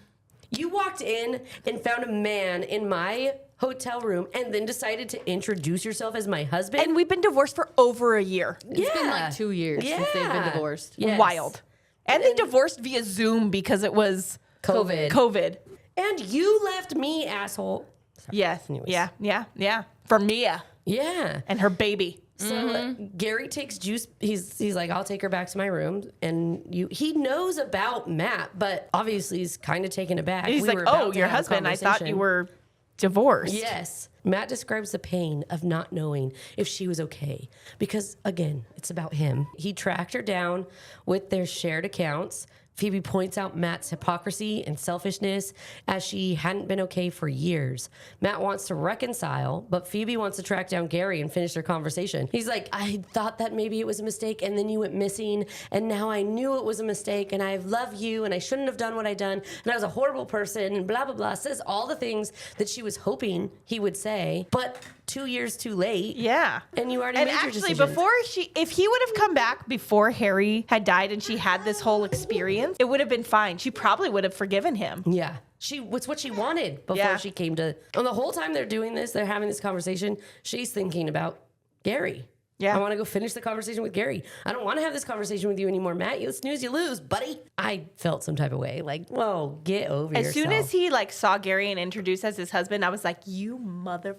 Speaker 1: you walked in and found a man in my hotel room and then decided to introduce yourself as my husband?
Speaker 2: And we've been divorced for over a year.
Speaker 3: It's been like 2 years since they've been
Speaker 1: Yeah.
Speaker 3: divorced.
Speaker 1: Yes.
Speaker 2: Wild. And they divorced via Zoom because it was COVID.
Speaker 1: And you left me, asshole.
Speaker 2: Yes.
Speaker 1: Anyways.
Speaker 2: Yeah. For Mia
Speaker 1: Yeah.
Speaker 2: and her baby.
Speaker 1: So Gary takes Juice. He's like, I'll take her back to my room. And he knows about Matt, but obviously he's kind of taken aback.
Speaker 2: He's
Speaker 1: We
Speaker 2: like,
Speaker 1: were about
Speaker 2: oh,
Speaker 1: to
Speaker 2: your
Speaker 1: have a
Speaker 2: husband. I thought you
Speaker 1: conversation."
Speaker 2: were divorced.
Speaker 1: Yes. Matt describes the pain of not knowing if she was okay because, again, it's about him. He tracked her down with their shared accounts. Phoebe points out Matt's hypocrisy and selfishness as she hadn't been okay for years. Matt wants to reconcile, but Phoebe wants to track down Gary and finish their conversation. He's like, I thought that maybe it was a mistake and then you went missing and now I knew it was a mistake and I love you and I shouldn't have done what I done and I was a horrible person and blah, blah, blah. Says all the things that she was hoping he would say, but 2 years too late.
Speaker 2: Yeah.
Speaker 1: And you already
Speaker 2: And
Speaker 1: made your
Speaker 2: actually,
Speaker 1: decision.
Speaker 2: if he would have come back before Harry had died and she had this whole experience, it would have been fine. She probably would have forgiven him.
Speaker 1: Yeah. It's what she wanted before she came to. And the whole time they're doing this, they're having this conversation, she's thinking about Gary.
Speaker 2: Yeah.
Speaker 1: I want to go finish the conversation with Gary. I don't want to have this conversation with you anymore, Matt. You snooze, you lose, buddy. I felt some type of way. Like, whoa, get over yourself.
Speaker 2: As soon as he saw Gary and introduced as his husband, I was like, you mother...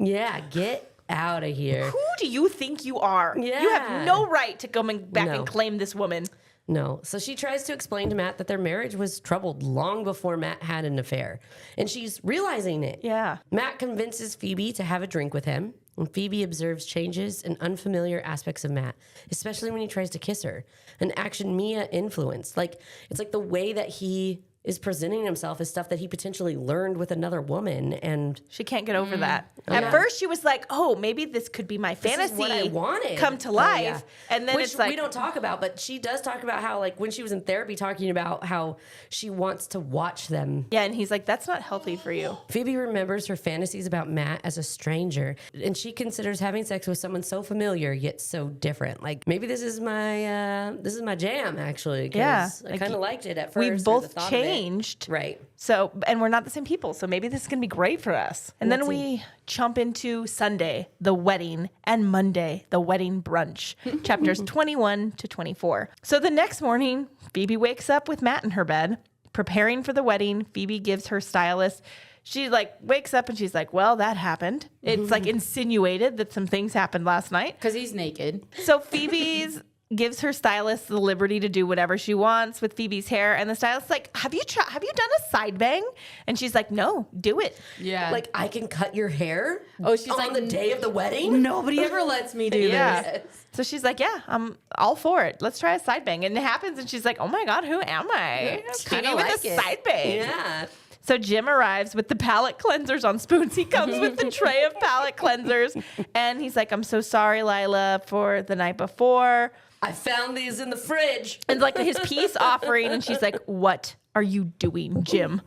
Speaker 1: Yeah, get out of here.
Speaker 2: Who do you think you are?
Speaker 1: Yeah.
Speaker 2: You have no right to come back
Speaker 1: No.
Speaker 2: and claim this woman.
Speaker 1: No. So she tries to explain to Matt that their marriage was troubled long before Matt had an affair. And she's realizing it.
Speaker 2: Yeah.
Speaker 1: Matt convinces Phoebe to have a drink with him. And Phoebe observes changes and unfamiliar aspects of Matt, especially when he tries to kiss her. An action Mia influenced. Like, it's like the way that he is presenting himself as stuff that he potentially learned with another woman, and
Speaker 2: She can't get over that. At first, she was like, "Oh, maybe this could be my
Speaker 1: this
Speaker 2: fantasy
Speaker 1: is what I wanted
Speaker 2: come to
Speaker 1: Oh,
Speaker 2: life."
Speaker 1: yeah.
Speaker 2: And then
Speaker 1: Which
Speaker 2: it's like,
Speaker 1: we don't talk about, but she does talk about how, like, when she was in therapy, talking about how she wants to watch them.
Speaker 2: yeah, and he's like, "That's not healthy for you."
Speaker 1: Phoebe remembers her fantasies about Matt as a stranger, and she considers having sex with someone so familiar yet so different. Like, maybe this is my jam, actually. 'Cause
Speaker 2: Yeah,
Speaker 1: I
Speaker 2: like,
Speaker 1: kind of liked it at first.
Speaker 2: We've
Speaker 1: or the
Speaker 2: both
Speaker 1: thought of it.
Speaker 2: changed.
Speaker 1: Right.
Speaker 2: So, and we're not the same people. So maybe this is going to be great for us. And then we jump into Sunday, the wedding, and Monday, the wedding brunch, chapters 21 to 24. So the next morning, Phoebe wakes up with Matt in her bed, preparing for the wedding. Phoebe gives her stylist, she like wakes up and she's like, well, that happened. It's like insinuated that some things happened last night.
Speaker 3: Because he's naked.
Speaker 2: So Phoebe's gives her stylist the liberty to do whatever she wants with Phoebe's hair, and the stylist's like, "Have you done a side bang?" And she's like, "No, do it."
Speaker 3: Yeah.
Speaker 1: Like, I can cut your hair
Speaker 3: she's
Speaker 1: on
Speaker 3: like,
Speaker 1: the day of the wedding?
Speaker 3: nobody ever lets me do
Speaker 2: Yeah.
Speaker 3: this.
Speaker 2: So she's like, "Yeah, I'm all for it. Let's try a side bang." And it happens, and she's like, "Oh my god, who am I? Phoebe
Speaker 3: kinda
Speaker 2: with
Speaker 3: like
Speaker 2: a
Speaker 3: it.
Speaker 2: side bang."
Speaker 1: Yeah.
Speaker 2: So Jim arrives with the palate cleansers on spoons. He comes with the tray of palate cleansers, and he's like, "I'm so sorry, Lila, for the night before."
Speaker 1: I found these in the fridge.
Speaker 2: And like his peace offering, and she's like, "What are you doing, Jim?"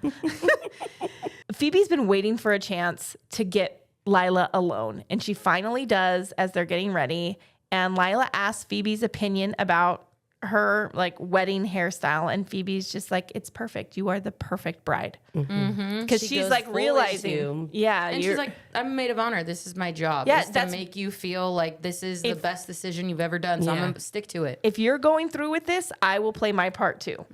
Speaker 2: Phoebe's been waiting for a chance to get Lila alone, and she finally does as they're getting ready. And Lila asks Phoebe's opinion about her like wedding hairstyle, and Phoebe's just like, "It's perfect. You are the perfect bride." Because
Speaker 1: She
Speaker 2: she's
Speaker 1: goes
Speaker 2: like
Speaker 1: full
Speaker 2: realizing,
Speaker 1: issue.
Speaker 2: yeah,
Speaker 3: And she's like, I'm a maid of honor. This is my job.
Speaker 2: Yeah,
Speaker 3: Is to
Speaker 2: that's-
Speaker 3: make you feel like this is the best decision you've ever done. So I'm
Speaker 1: Yeah.
Speaker 3: going to stick to it.
Speaker 2: if you're going through with this, I will play my part too.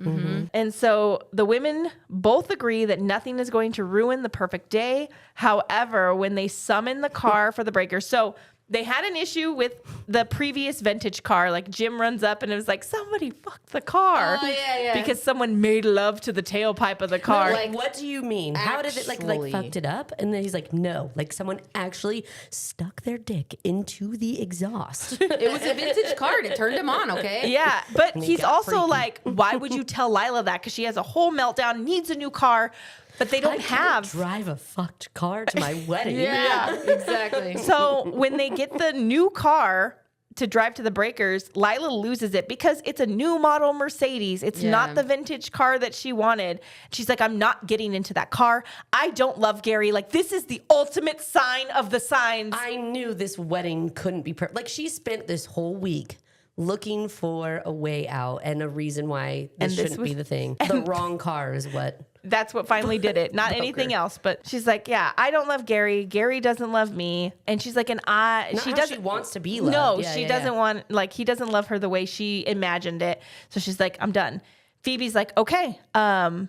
Speaker 2: And so the women both agree that nothing is going to ruin the perfect day. However, when they summon the car for the breakers, so they had an issue with the previous vintage car. Like Jim runs up and it was like, somebody fucked the car.
Speaker 3: Oh, yeah.
Speaker 2: Because someone made love to the tailpipe of the car.
Speaker 1: Like, what do you mean? How did it like
Speaker 3: Actually.
Speaker 1: fucked it up? And then he's like, no, like someone actually stuck their dick into the exhaust.
Speaker 3: It was a vintage car. It turned him on, okay?
Speaker 2: Yeah, but
Speaker 1: And it
Speaker 2: he's
Speaker 1: got
Speaker 2: also
Speaker 1: freaky.
Speaker 2: like, why would you tell Lila that? Because she has a whole meltdown, needs a new car, but they
Speaker 1: I
Speaker 2: don't
Speaker 1: can't
Speaker 2: have.
Speaker 1: drive a fucked car to my wedding.
Speaker 3: Yeah, exactly.
Speaker 2: So when they get the new car to drive to the breakers, Lila loses it because it's a new model Mercedes. It's
Speaker 3: Yeah.
Speaker 2: not the vintage car that she wanted. She's like, I'm not getting into that car. I don't love Gary. Like, this is the ultimate sign of the signs.
Speaker 1: I knew this wedding couldn't be perfect. Like, she spent this whole week looking for a way out and a reason why this
Speaker 2: And this
Speaker 1: shouldn't
Speaker 2: was-
Speaker 1: be the thing. The wrong car is what.
Speaker 2: That's what finally did it. Not anything else. But she's like, yeah, I don't love Gary. Gary doesn't love me. And she's like,
Speaker 1: Not
Speaker 2: she
Speaker 1: how
Speaker 2: doesn't.
Speaker 1: she wants to be loved.
Speaker 2: No,
Speaker 1: Yeah,
Speaker 2: she
Speaker 1: yeah,
Speaker 2: doesn't
Speaker 1: yeah.
Speaker 2: want, like, he doesn't love her the way she imagined it. So she's like, I'm done. Phoebe's like, okay.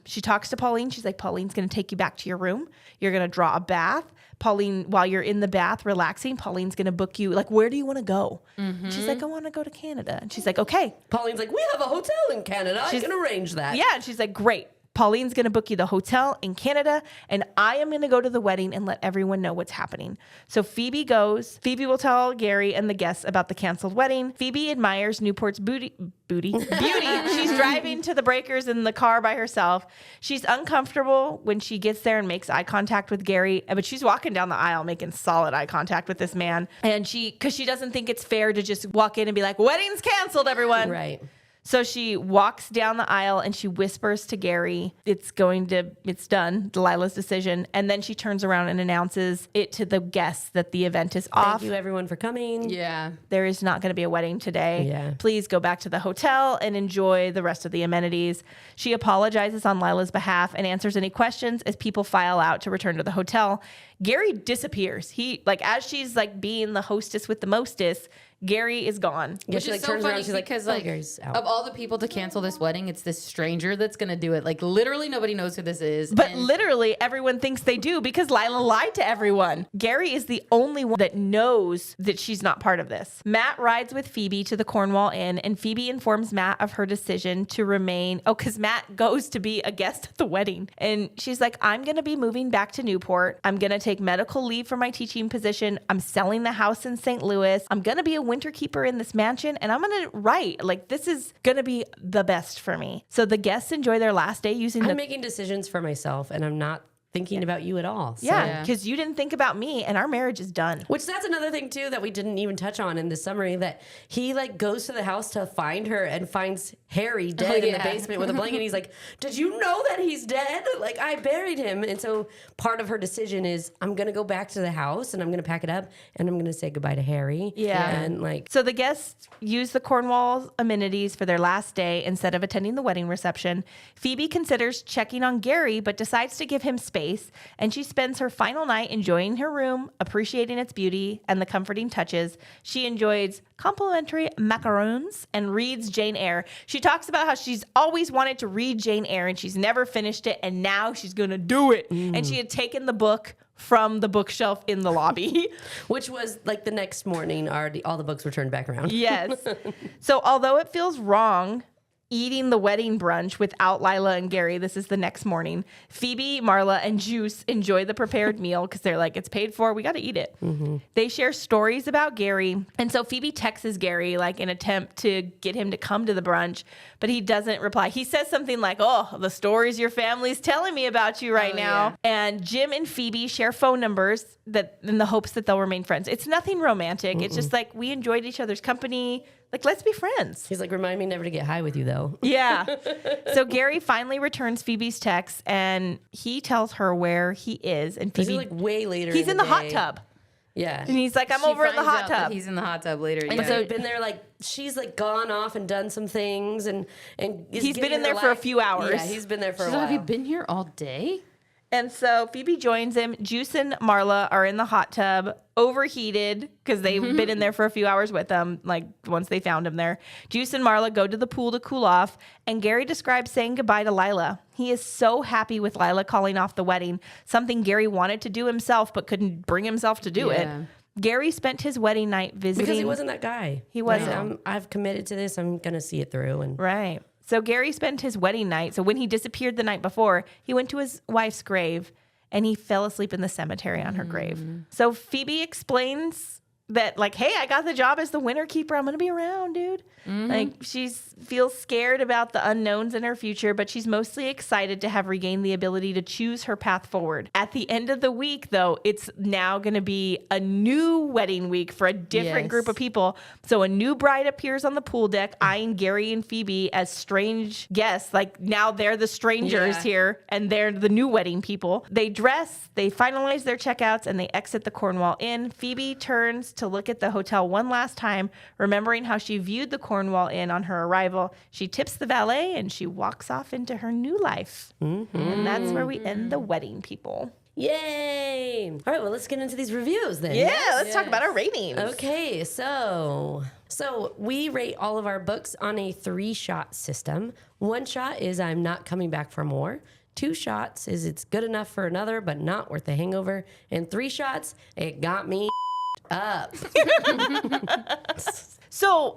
Speaker 2: She talks to Pauline. She's like, Pauline's going to take you back to your room. You're going to draw a bath. Pauline, while you're in the bath relaxing, Pauline's going to book you. Like, where do you want to go? She's like, I want to go to Canada. And she's like, okay.
Speaker 1: Pauline's like, we have a hotel in Canada. I can arrange that.
Speaker 2: Yeah. And she's like, great. Pauline's going to book you the hotel in Canada, and I am going to go to the wedding and let everyone know what's happening. So Phoebe goes. Phoebe will tell Gary and the guests about the canceled wedding. Phoebe admires Newport's beauty. She's driving to the breakers in the car by herself. She's uncomfortable when she gets there and makes eye contact with Gary, but she's walking down the aisle making solid eye contact with this man. And because she doesn't think it's fair to just walk in and be like, wedding's canceled, everyone.
Speaker 1: Right.
Speaker 2: So she walks down the aisle and she whispers to Gary, it's done, Delilah's decision. And then she turns around and announces it to the guests that the event is off.
Speaker 1: Thank you, everyone, for coming.
Speaker 3: Yeah.
Speaker 2: There is not going to be a wedding today.
Speaker 1: Yeah.
Speaker 2: Please go back to the hotel and enjoy the rest of the amenities. She apologizes on Lila's behalf and answers any questions as people file out to return to the hotel. Gary disappears. He, like, as she's like being the hostess with the mostess, Gary is gone.
Speaker 1: Yeah,
Speaker 3: Which
Speaker 1: she
Speaker 3: is
Speaker 1: like
Speaker 3: so
Speaker 1: turns
Speaker 3: funny
Speaker 1: around. She's like,
Speaker 3: because
Speaker 1: "Oh,
Speaker 3: like
Speaker 1: Gary's out."
Speaker 3: of all the people to cancel this wedding, it's this stranger that's gonna do it. Like literally nobody knows who this is.
Speaker 2: But
Speaker 3: And
Speaker 2: literally everyone thinks they do because Lila lied to everyone. Gary is the only one that knows that she's not part of this. Matt rides with Phoebe to the Cornwall Inn, and Phoebe informs Matt of her decision to remain. Oh, because Matt goes to be a guest at the wedding. And she's like, I'm going to be moving back to Newport. I'm going to take take medical leave from my teaching position. I'm selling the house in St. Louis. I'm going to be a winter keeper in this mansion, and I'm going to write. Like, this is going to be the best for me. So the guests enjoy their last day using
Speaker 1: I'm making decisions for myself, and I'm not thinking about you at all. So.
Speaker 2: Yeah, because you didn't think about me, and our marriage is done.
Speaker 1: Which that's another thing too that we didn't even touch on in the summary, that he like goes to the house to find her and finds Harry dead in the basement with a blanket. He's like, did you know that he's dead? Like, I buried him. And so part of her decision is, I'm going to go back to the house and I'm going to pack it up and I'm going to say goodbye to Harry.
Speaker 2: Yeah.
Speaker 1: And like,
Speaker 2: So the guests use the Cornwall amenities for their last day instead of attending the wedding reception. Phoebe considers checking on Gary, but decides to give him space. And she spends her final night enjoying her room, appreciating its beauty and the comforting touches. She enjoys complimentary macarons and reads Jane Eyre. She talks about how she's always wanted to read Jane Eyre and she's never finished it, and now she's going to do it. And she had taken the book from the bookshelf in the lobby.
Speaker 1: which was like the next morning, already all the books were turned back around.
Speaker 2: Yes. So although it feels wrong eating the wedding brunch without Lila and Gary, this is the next morning, Phoebe, Marla, and Juice enjoy the prepared meal because they're like, it's paid for, we got to eat it. They share stories about Gary. And so Phoebe texts Gary like an attempt to get him to come to the brunch, but he doesn't reply. He says something like, oh, the stories your family's telling me about you right now. Yeah. And Jim and Phoebe share phone numbers that in the hopes that they'll remain friends. It's nothing romantic. It's just like, we enjoyed each other's company. Like, let's be friends.
Speaker 1: He's like, remind me never to get high with you, though.
Speaker 2: Yeah. So Gary finally returns Phoebe's text, and he tells her where he is. And Phoebe,
Speaker 1: like way later.
Speaker 2: He's in the hot tub.
Speaker 1: Yeah.
Speaker 2: And he's like, I'm over in the hot tub.
Speaker 3: He's in the hot tub later.
Speaker 1: And so been there, like, she's like gone off and done some things, and
Speaker 2: he's been in there for a few hours.
Speaker 1: Yeah, he's been there for a
Speaker 3: She's
Speaker 1: while.
Speaker 3: like, have you been here all day?
Speaker 2: And so Phoebe joins him. Juice and Marla are in the hot tub, overheated because they've been in there for a few hours with them, like once they found him there. Juice and Marla go to the pool to cool off, and Gary describes saying goodbye to Lila. He is so happy with Lila calling off the wedding, something Gary wanted to do himself but couldn't bring himself to do it. Gary spent his wedding night visiting.
Speaker 1: Because he wasn't that guy.
Speaker 2: He wasn't.
Speaker 1: I've committed to this. I'm going to see it through. And
Speaker 2: Right. So Gary spent his wedding night. So when he disappeared the night before, he went to his wife's grave and he fell asleep in the cemetery on her grave. So Phoebe explains that, like, hey, I got the job as the winter keeper. I'm going to be around, dude. Like, she feels scared about the unknowns in her future, but she's mostly excited to have regained the ability to choose her path forward. At the end of the week, though, it's now going to be a new wedding week for a different group of people. So a new bride appears on the pool deck, eyeing Gary and Phoebe as strange guests. Like, now they're the strangers here, and they're the new wedding people. They dress, they finalize their checkouts, and they exit the Cornwall Inn. Phoebe turns to look at the hotel one last time, remembering how she viewed the Cornwall Inn on her arrival. She tips the valet and she walks off into her new life. And that's where we end the wedding, people.
Speaker 1: yay! All right, well, let's get into these reviews then.
Speaker 2: Yeah, let's talk about our ratings.
Speaker 1: Okay, so we rate all of our books on a 3-shot system. 1 shot is I'm not coming back for more. 2 shots is it's good enough for another, but not worth the hangover. And 3 shots, it got me up.
Speaker 2: So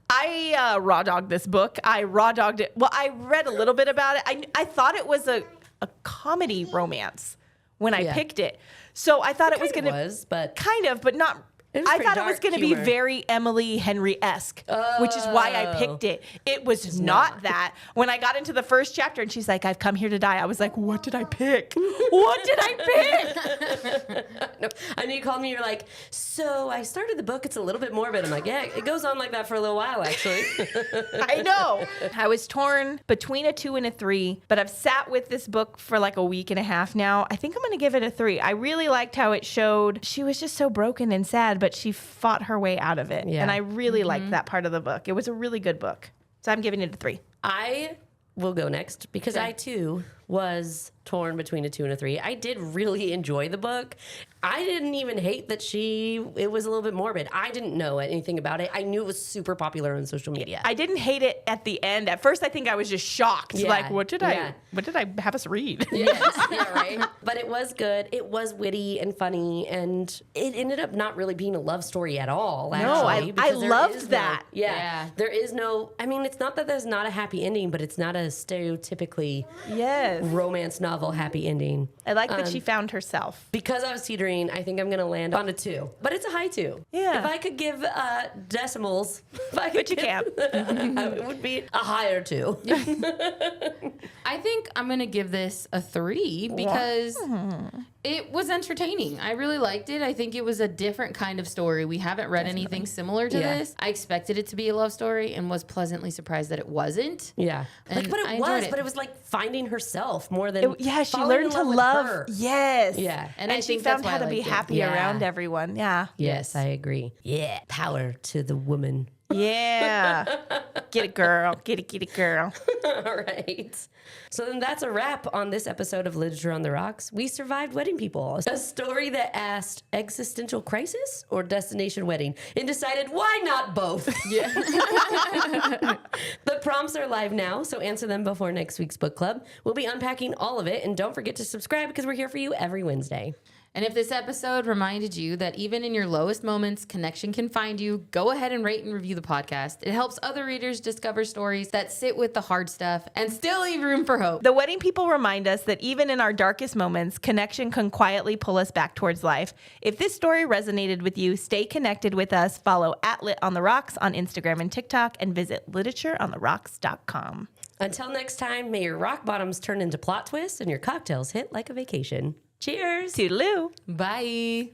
Speaker 2: I raw dogged this book. I raw dogged it. Well, I read a little bit about it. I thought it was a comedy romance when I picked it. So I thought it was going to
Speaker 1: but
Speaker 2: kind of, but not. I thought it was going to be very Emily Henry-esque, which is why I picked it. It was not that. When I got into the first chapter and she's like, I've come here to die, I was like, what did I pick? What did I pick?
Speaker 1: No, and you called me, you're like, so I started the book, it's a little bit morbid. I'm like, yeah, it goes on like that for a little while, actually.
Speaker 2: I know. I was torn between a 2 and a 3, but I've sat with this book for like a week and a half now. I think I'm going to give it a 3. I really liked how it showed she was just so broken and sad, but she fought her way out of it. Yeah. And I really liked that part of the book. It was a really good book. So I'm giving it a 3.
Speaker 1: I will go next because I too was torn between a 2 and a 3. I did really enjoy the book. I didn't even hate that it was a little bit morbid. I didn't know anything about it. I knew it was super popular on social media.
Speaker 2: I didn't hate it at the end. At first, I think I was just shocked.
Speaker 1: Yeah.
Speaker 2: Like, what did I have us read?
Speaker 1: Yes, yeah, right. But it was good. It was witty and funny, and it ended up not really being a love story at all. Actually,
Speaker 2: I loved that.
Speaker 1: There is no. I mean, it's not that there's not a happy ending, but it's not a stereotypically
Speaker 2: Yes.
Speaker 1: romance novel happy ending.
Speaker 2: I like that she found herself.
Speaker 1: Because I was teetering, I think I'm going to land on a 2. But it's a high 2.
Speaker 2: Yeah.
Speaker 1: If I could give decimals, but
Speaker 2: you can't.
Speaker 1: It would be a higher 2.
Speaker 3: I think I'm going to give this a 3 because it was entertaining. I really liked it. I think it was a different kind of story. We haven't read anything similar to this. I expected it to be a love story and was pleasantly surprised that it wasn't.
Speaker 1: Yeah.
Speaker 3: And
Speaker 1: But
Speaker 3: I
Speaker 1: it
Speaker 3: enjoyed
Speaker 1: was.
Speaker 3: it.
Speaker 1: But it was like finding herself more than
Speaker 2: She
Speaker 1: falling
Speaker 2: learned
Speaker 1: in
Speaker 2: to
Speaker 1: with
Speaker 2: love.
Speaker 1: her.
Speaker 2: Yes.
Speaker 1: Yeah.
Speaker 3: And I
Speaker 2: she
Speaker 3: think that's
Speaker 2: found
Speaker 3: why
Speaker 2: how
Speaker 3: I
Speaker 2: to be
Speaker 3: liked it.
Speaker 2: happy
Speaker 1: Yeah.
Speaker 2: around everyone. Yeah.
Speaker 1: Yes, I agree. Yeah. Power to the woman.
Speaker 2: Yeah. Get it, girl. Get it, girl.
Speaker 1: All right. So then that's a wrap on this episode of Literature on the Rocks. We survived wedding people. A story that asked existential crisis or destination wedding and decided why not both?
Speaker 3: Yeah.
Speaker 1: The prompts are live now, so answer them before next week's book club. We'll be unpacking all of it, and don't forget to subscribe because we're here for you every Wednesday.
Speaker 3: And if this episode reminded you that even in your lowest moments, connection can find you, go ahead and rate and review the podcast. It helps other readers discover stories that sit with the hard stuff and still leave room for hope.
Speaker 2: The wedding people remind us that even in our darkest moments, connection can quietly pull us back towards life. If this story resonated with you, stay connected with us. Follow @LitOnTheRocks on Instagram and TikTok and visit literatureontherocks.com.
Speaker 1: Until next time, may your rock bottoms turn into plot twists and your cocktails hit like a vacation. Cheers!
Speaker 2: Toodaloo.
Speaker 3: Bye.